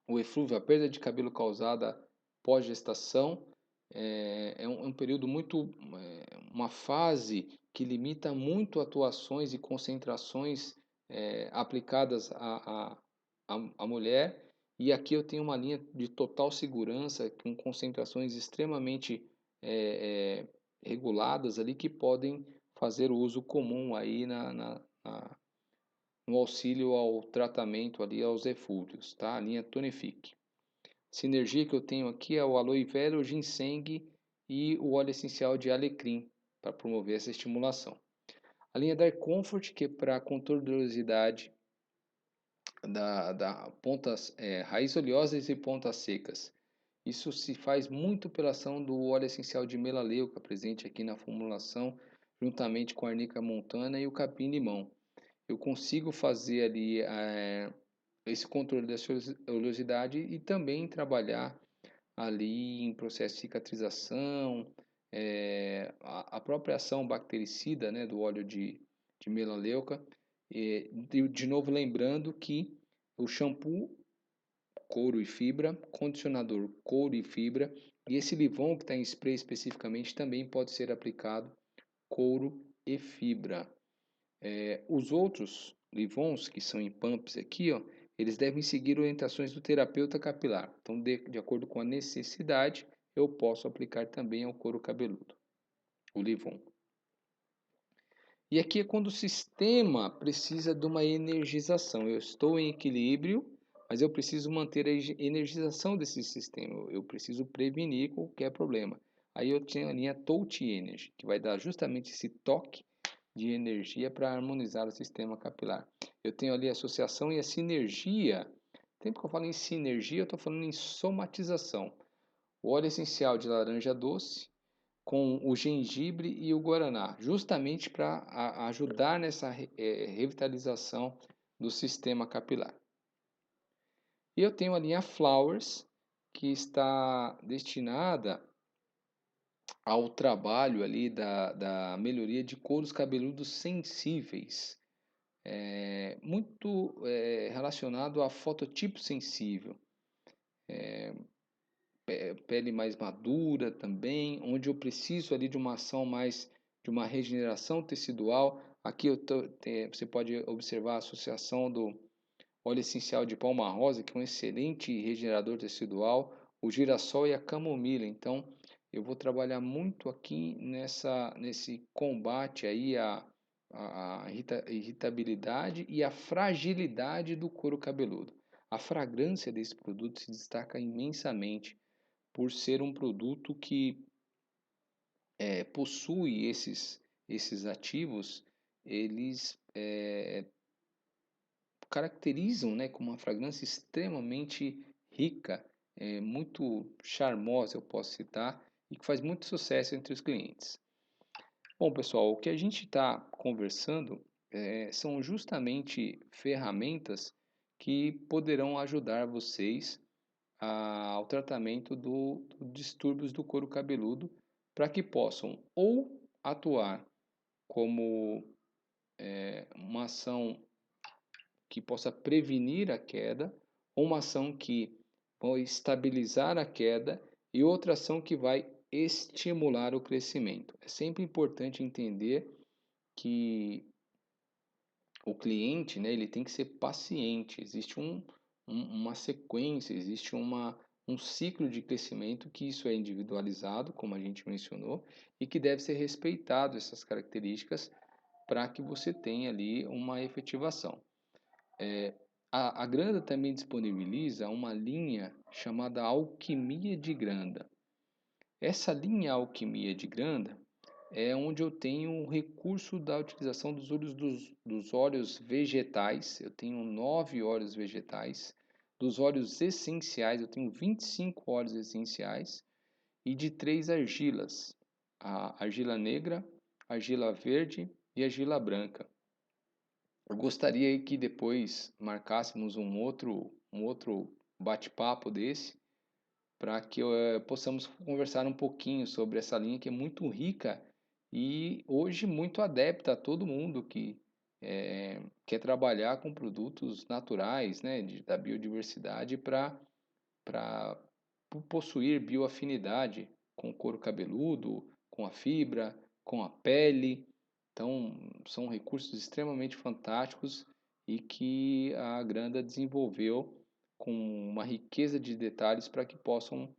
o eflúvio, a perda de cabelo causada pós-gestação. É um período muito, uma fase que limita muito atuações e concentrações aplicadas à mulher. E aqui eu tenho uma linha de total segurança com concentrações extremamente reguladas ali que podem fazer o uso comum aí no auxílio ao tratamento ali aos eflúvios, tá? A linha Tonifique. Sinergia que eu tenho aqui é o aloe vera, o ginseng e o óleo essencial de alecrim para promover essa estimulação. A linha Dark Comfort, que é para controle de oleosidade, da pontas, raiz oleosas e pontas secas. Isso se faz muito pela ação do óleo essencial de melaleuca presente aqui na formulação, juntamente com a arnica montana e o capim-limão. Eu consigo fazer ali esse controle da oleosidade e também trabalhar ali em processo de cicatrização, a própria ação bactericida, né, do óleo de melaleuca. De novo, lembrando que o shampoo, couro e fibra, condicionador, couro e fibra, e esse Livon que está em spray especificamente também pode ser aplicado couro e fibra. Os outros Livons, que são em pumps aqui, ó, eles devem seguir orientações do terapeuta capilar. Então, de acordo com a necessidade, eu posso aplicar também ao couro cabeludo, o Livon. E aqui é quando o sistema precisa de uma energização. Eu estou em equilíbrio, mas eu preciso manter a energização desse sistema. Eu preciso prevenir qualquer problema. Aí eu tenho a linha Touch Energy, que vai dar justamente esse toque de energia para harmonizar o sistema capilar. Eu tenho ali a associação e a sinergia. Sempre que eu falo em sinergia, eu estou falando em somatização. O óleo essencial de laranja doce com o gengibre e o guaraná, justamente para ajudar nessa revitalização do sistema capilar. E eu tenho a linha Flowers, que está destinada ao trabalho ali da melhoria de couros cabeludos sensíveis, muito relacionado a fototipo sensível, pele mais madura também, onde eu preciso ali de uma ação mais de uma regeneração tecidual. Aqui você pode observar a associação do óleo essencial de palma rosa, que é um excelente regenerador tecidual, o girassol e a camomila. Então, eu vou trabalhar muito aqui nesse combate aí a irritabilidade e a fragilidade do couro cabeludo. A fragrância desse produto se destaca imensamente por ser um produto que possui esses ativos, eles caracterizam, né, com uma fragrância extremamente rica, muito charmosa, eu posso citar, e que faz muito sucesso entre os clientes. Bom, pessoal, o que a gente está conversando são justamente ferramentas que poderão ajudar vocês ao tratamento dos distúrbios do couro cabeludo, para que possam ou atuar como uma ação que possa prevenir a queda, ou uma ação que vai estabilizar a queda e outra ação que vai estimular o crescimento. É sempre importante entender que o cliente, né, ele tem que ser paciente. Existe uma sequência, existe um ciclo de crescimento que isso é individualizado, como a gente mencionou, e que deve ser respeitado essas características para que você tenha ali uma efetivação. A Granda também disponibiliza uma linha chamada Alquimia de Granda. Essa linha Alquimia de Granda é onde eu tenho o recurso da utilização dos óleos vegetais. Eu tenho 9 óleos vegetais. Dos óleos essenciais, eu tenho 25 óleos essenciais. E de 3 argilas: a argila negra, a argila verde e a argila branca. Eu gostaria que depois marcássemos um outro bate-papo desse, para que possamos conversar um pouquinho sobre essa linha que é muito rica e hoje muito adepta a todo mundo que quer trabalhar com produtos naturais, né, da biodiversidade para possuir bioafinidade com o couro cabeludo, com a fibra, com a pele. Então, são recursos extremamente fantásticos e que a Granda desenvolveu com uma riqueza de detalhes para que possam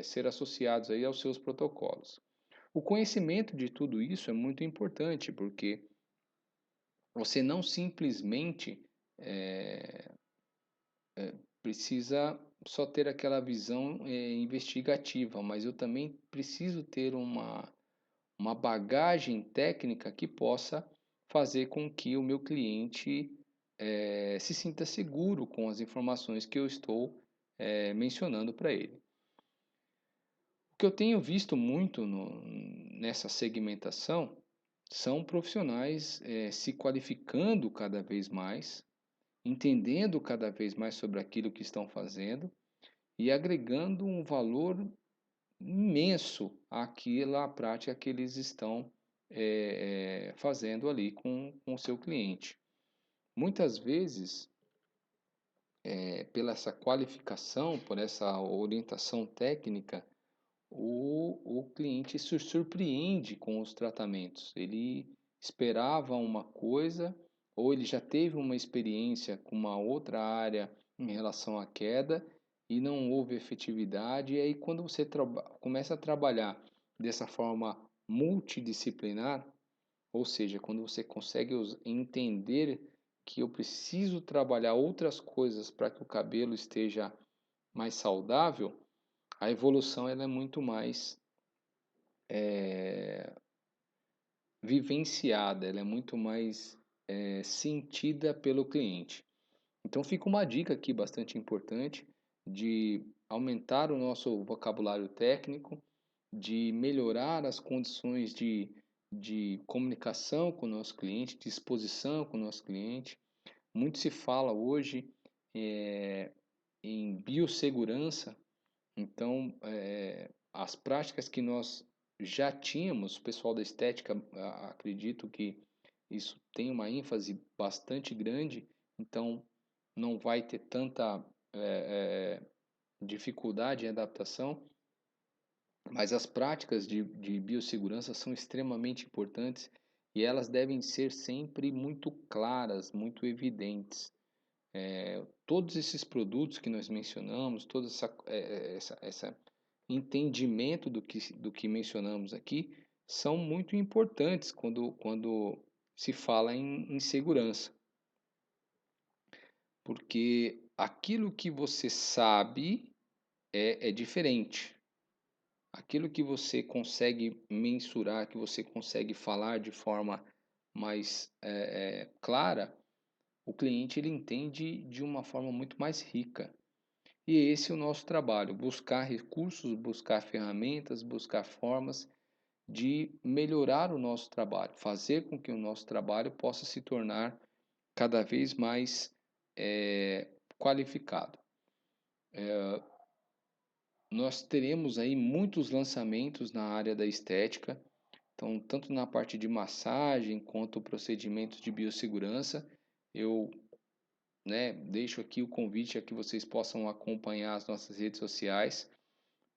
ser associados aí aos seus protocolos. O conhecimento de tudo isso é muito importante, porque você não simplesmente precisa só ter aquela visão investigativa, mas eu também preciso ter uma bagagem técnica que possa fazer com que o meu cliente se sinta seguro com as informações que eu estou mencionando para ele. O que eu tenho visto muito nessa segmentação são profissionais se qualificando cada vez mais, entendendo cada vez mais sobre aquilo que estão fazendo e agregando um valor imenso àquela prática que eles estão fazendo ali com o seu cliente. Muitas vezes, pela essa qualificação, por essa orientação técnica, o cliente se surpreende com os tratamentos. Ele esperava uma coisa, ou ele já teve uma experiência com uma outra área em relação à queda e não houve efetividade. E aí, quando você começa a trabalhar dessa forma multidisciplinar, ou seja, quando você consegue entender que eu preciso trabalhar outras coisas para que o cabelo esteja mais saudável, a evolução ela é muito mais vivenciada, ela é muito mais sentida pelo cliente. Então fica uma dica aqui bastante importante de aumentar o nosso vocabulário técnico, de melhorar as condições de comunicação com o nosso cliente, de exposição com o nosso cliente. Muito se fala hoje em biossegurança, então as práticas que nós já tínhamos, o pessoal da estética, acredito que isso tem uma ênfase bastante grande, então não vai ter tanta dificuldade em adaptação, mas as práticas de biossegurança são extremamente importantes e elas devem ser sempre muito claras, muito evidentes. Todos esses produtos que nós mencionamos, todo essa entendimento do que mencionamos aqui, são muito importantes quando se fala em segurança. Porque aquilo que você sabe é diferente. Aquilo que você consegue mensurar, que você consegue falar de forma mais clara, o cliente ele entende de uma forma muito mais rica. E esse é o nosso trabalho: buscar recursos, buscar ferramentas, buscar formas de melhorar o nosso trabalho, fazer com que o nosso trabalho possa se tornar cada vez mais qualificado. Nós teremos aí muitos lançamentos na área da estética, então tanto na parte de massagem quanto procedimentos de biossegurança. Eu deixo aqui o convite a que vocês possam acompanhar as nossas redes sociais,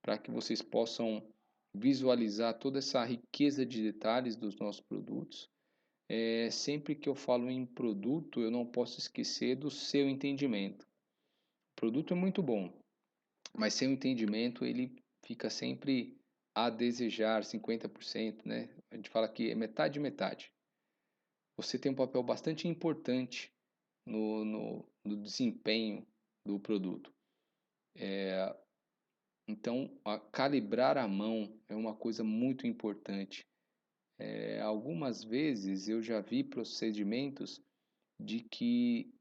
para que vocês possam visualizar toda essa riqueza de detalhes dos nossos produtos. Sempre que eu falo em produto, eu não posso esquecer do seu entendimento. O produto é muito bom, mas sem o entendimento ele fica sempre a desejar, 50%, né? A gente fala que é metade metade. Você tem um papel bastante importante no desempenho do produto. Então, calibrar a mão é uma coisa muito importante. Algumas vezes eu já vi procedimentos de que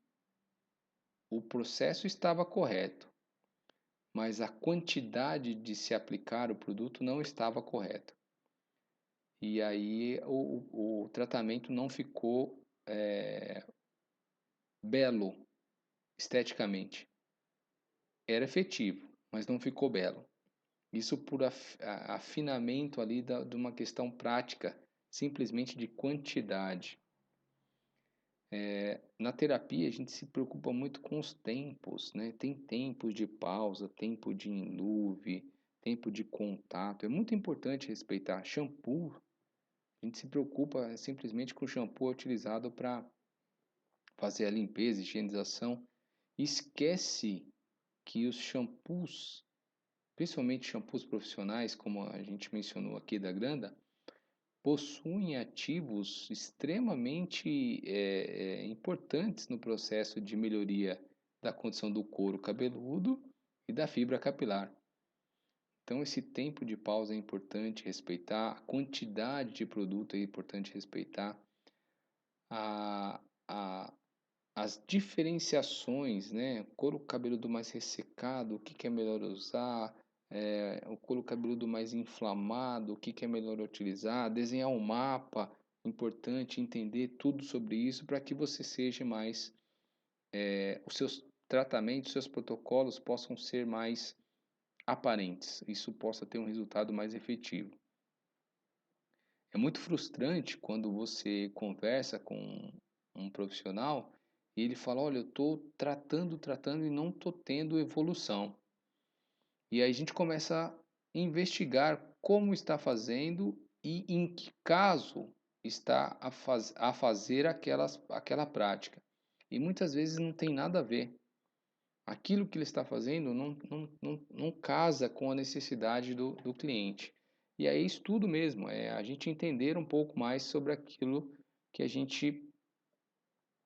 o processo estava correto, mas a quantidade de se aplicar o produto não estava correta. E aí o tratamento não ficou belo esteticamente. Era efetivo, mas não ficou belo. Isso por afinamento ali de uma questão prática, simplesmente de quantidade. Na terapia a gente se preocupa muito com os tempos, né? Tem tempos de pausa, tempo de enluve, tempo de contato. É muito importante respeitar. Shampoo, a gente se preocupa simplesmente com o shampoo utilizado para fazer a limpeza, higienização. Esquece que os shampoos, principalmente shampoos profissionais, como a gente mencionou aqui da Granda, possuem ativos extremamente importantes no processo de melhoria da condição do couro cabeludo e da fibra capilar. Então, esse tempo de pausa é importante respeitar, a quantidade de produto é importante respeitar, a, a, as diferenciações, né? Couro cabeludo mais ressecado, o que que é melhor usar? O couro cabeludo mais inflamado, o que que é melhor utilizar? Desenhar um mapa, importante entender tudo sobre isso para que você seja mais, os seus tratamentos, seus protocolos possam ser mais aparentes, isso possa ter um resultado mais efetivo. É muito frustrante quando você conversa com um profissional e ele fala: Olha, eu estou tratando e não estou tendo evolução. E aí a gente começa a investigar como está fazendo e em que caso está a fazer aquela prática. E muitas vezes não tem nada a ver. Aquilo que ele está fazendo não casa com a necessidade do cliente. E é isso tudo mesmo, é a gente entender um pouco mais sobre aquilo que a gente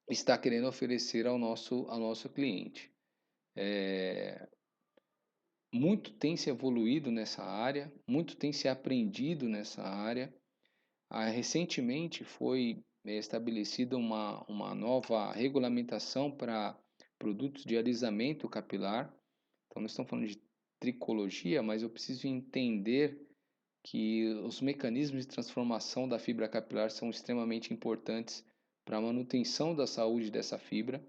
está querendo oferecer ao nosso cliente. Muito tem se evoluído nessa área, muito tem se aprendido nessa área. Recentemente foi estabelecida uma nova regulamentação para produtos de alisamento capilar. Então, nós estamos falando de tricologia, mas eu preciso entender que os mecanismos de transformação da fibra capilar são extremamente importantes para a manutenção da saúde dessa fibra.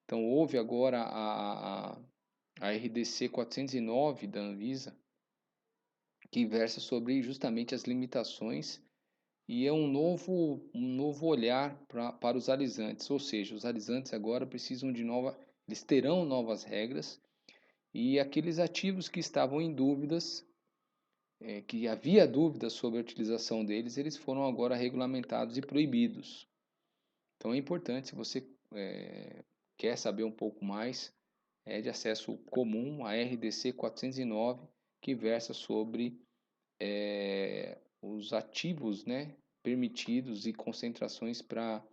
Então, houve agora a RDC 409 da Anvisa, que versa sobre justamente as limitações e é um novo olhar para os alisantes, ou seja, os alisantes agora precisam eles terão novas regras e aqueles ativos que estavam em dúvidas, que havia dúvidas sobre a utilização deles, eles foram agora regulamentados e proibidos. Então é importante, se você quer saber um pouco mais, é de acesso comum a RDC 409, que versa sobre os ativos, né, permitidos e concentrações para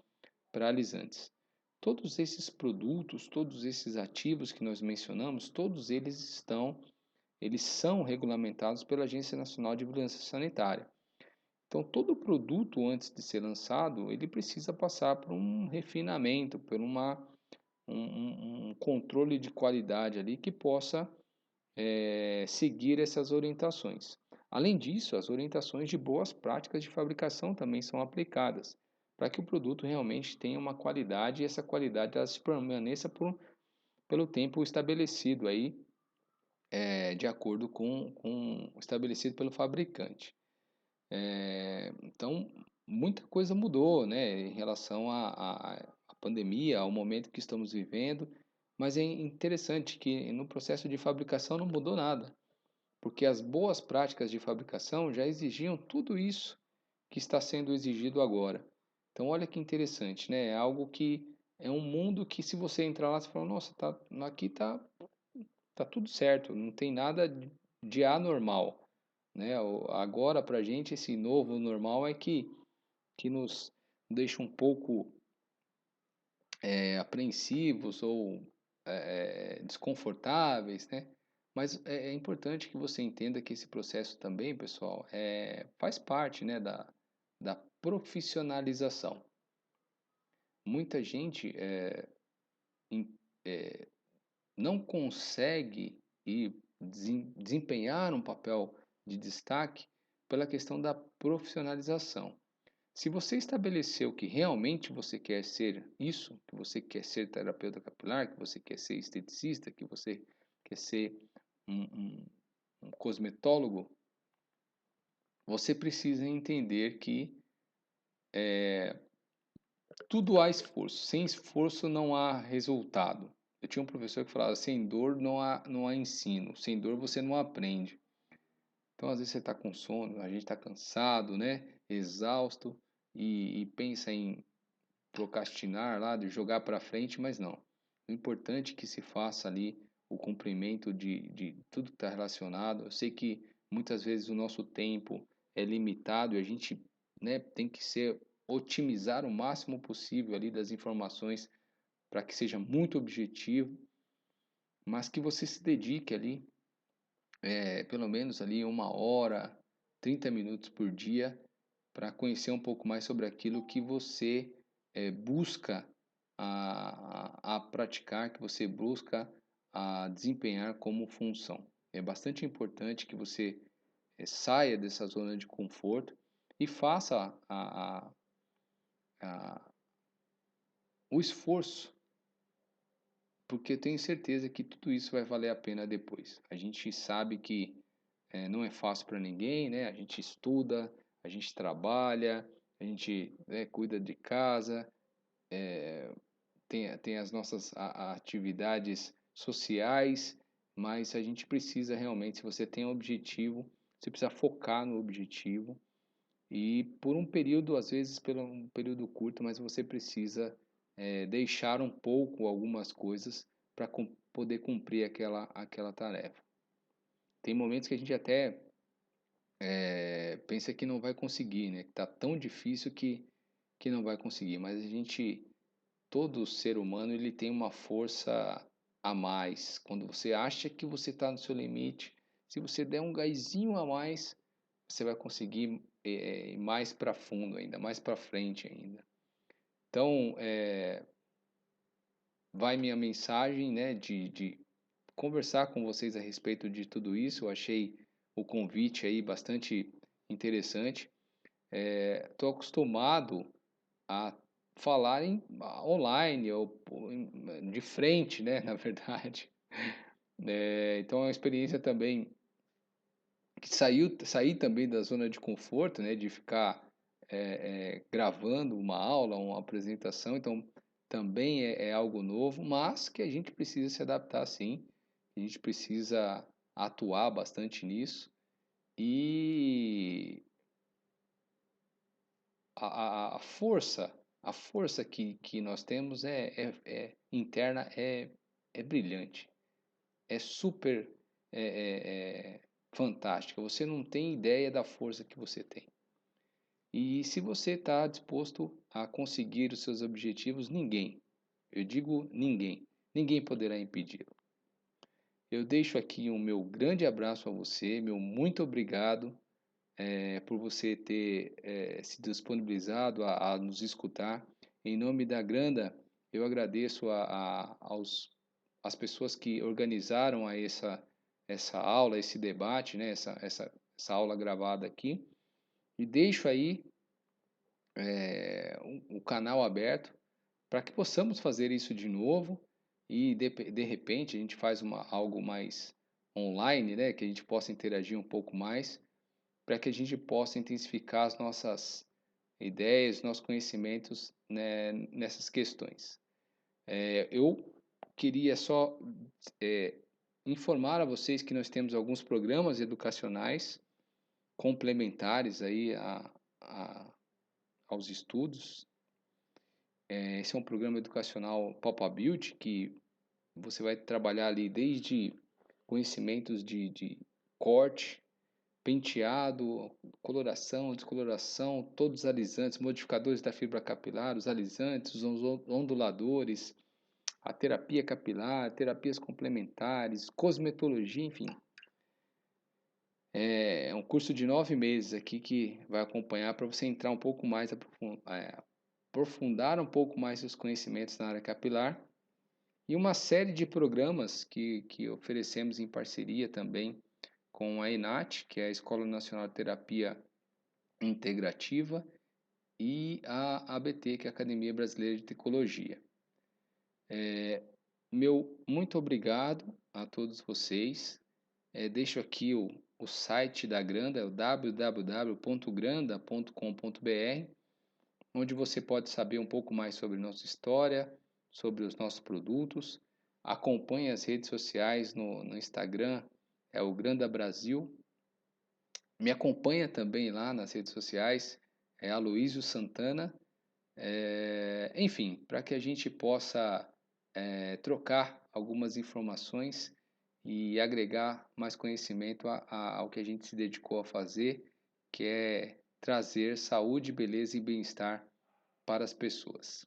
alisantes. Todos esses produtos, todos esses ativos que nós mencionamos, todos eles são regulamentados pela Agência Nacional de Vigilância Sanitária. Então, todo produto antes de ser lançado, ele precisa passar por um refinamento, por um controle de qualidade ali que possa seguir essas orientações. Além disso, as orientações de boas práticas de fabricação também são aplicadas, para que o produto realmente tenha uma qualidade e essa qualidade ela se permaneça pelo tempo estabelecido aí, de acordo com o estabelecido pelo fabricante. Então, muita coisa mudou, né, em relação à pandemia, ao momento que estamos vivendo, mas é interessante que no processo de fabricação não mudou nada, porque as boas práticas de fabricação já exigiam tudo isso que está sendo exigido agora. Então, olha que interessante, né? É algo que é um mundo que se você entrar lá, você fala, nossa, aqui tá tudo certo, não tem nada de anormal, né? Agora, para a gente, esse novo normal é que nos deixa um pouco apreensivos ou desconfortáveis, né? Mas é importante que você entenda que esse processo também, pessoal, faz parte, né, da profissionalização. Muita gente em- é, não consegue desempenhar um papel de destaque pela questão da profissionalização. Se você estabeleceu que realmente você quer ser isso, que você quer ser terapeuta capilar, que você quer ser esteticista, que você quer ser um, um, um cosmetólogo, você precisa entender que tudo há esforço. Sem esforço não há resultado. Eu tinha um professor que falava: sem dor não há ensino, sem dor você não aprende. Então, às vezes você está com sono, a gente está cansado, né? Exausto e pensa em procrastinar lá, de jogar para frente, mas não. O importante é que se faça ali o cumprimento de tudo que está relacionado. Eu sei que muitas vezes o nosso tempo é limitado e a gente, né, tem que otimizar o máximo possível ali das informações para que seja muito objetivo, mas que você se dedique ali, pelo menos ali 1 hora, 30 minutos por dia para conhecer um pouco mais sobre aquilo que você busca a praticar, que você busca a desempenhar como função. É bastante importante que você saia dessa zona de conforto e faça a, o esforço, porque eu tenho certeza que tudo isso vai valer a pena depois. A gente sabe que não é fácil para ninguém, né? A gente estuda, a gente trabalha, a gente, né, cuida de casa, tem as nossas atividades sociais, mas a gente precisa realmente, se você tem um objetivo, você precisa focar no objetivo e por um período, às vezes por um período curto, mas você precisa deixar um pouco algumas coisas para poder cumprir aquela tarefa. Tem momentos que a gente até pensa que não vai conseguir, né? Que tá tão difícil que não vai conseguir, mas a gente, todo ser humano, ele tem uma força a mais. Quando você acha que você está no seu limite, se você der um gásinho a mais, você vai conseguir ir mais para fundo ainda, mais para frente ainda. Então, vai minha mensagem, né, de conversar com vocês a respeito de tudo isso. Eu achei o convite aí bastante interessante. Estou acostumado a falar online ou de frente, né, na verdade. Então é uma experiência também que sair também da zona de conforto, né, de ficar gravando uma aula, uma apresentação. Então também é algo novo, mas que a gente precisa se adaptar sim. A gente precisa atuar bastante nisso e a força que nós temos interna é brilhante, é super fantástica. Você não tem ideia da força que você tem. E se você está disposto a conseguir os seus objetivos, ninguém, eu digo ninguém poderá impedi-lo. Eu deixo aqui o meu grande abraço a você, meu muito obrigado por você ter se disponibilizado a nos escutar. Em nome da Granda, eu agradeço às pessoas que organizaram essa aula, esse debate, né, essa aula gravada aqui. E deixo aí o canal aberto para que possamos fazer isso de novo e de repente a gente faz algo mais online, né, que a gente possa interagir um pouco mais para que a gente possa intensificar as nossas ideias, nossos conhecimentos, né, nessas questões. Eu queria só é, informar a vocês que nós temos alguns programas educacionais complementares aí aos estudos. Esse é um programa educacional Pop Build que você vai trabalhar ali desde conhecimentos de corte, penteado, coloração, descoloração, todos os alisantes, modificadores da fibra capilar, os alisantes, os onduladores, a terapia capilar, terapias complementares, cosmetologia, enfim. É um curso de 9 meses aqui que vai acompanhar para você entrar um pouco mais, aprofundar um pouco mais seus conhecimentos na área capilar. E uma série de programas que oferecemos em parceria também com a ENAT, que é a Escola Nacional de Terapia Integrativa, e a ABT, que é a Academia Brasileira de Tecologia. Meu muito obrigado a todos vocês. Deixo aqui o site da Granda, é o www.granda.com.br, onde você pode saber um pouco mais sobre nossa história, sobre os nossos produtos. Acompanhe as redes sociais no Instagram, é o Granda Brasil. Me acompanha também lá nas redes sociais, é Aloísio Santana. Enfim, para que a gente possa trocar algumas informações e agregar mais conhecimento ao que a gente se dedicou a fazer, que é trazer saúde, beleza e bem-estar para as pessoas.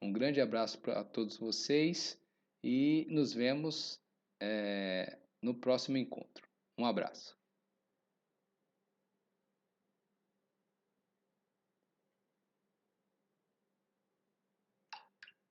Um grande abraço para todos vocês e nos vemos no próximo encontro. Um abraço.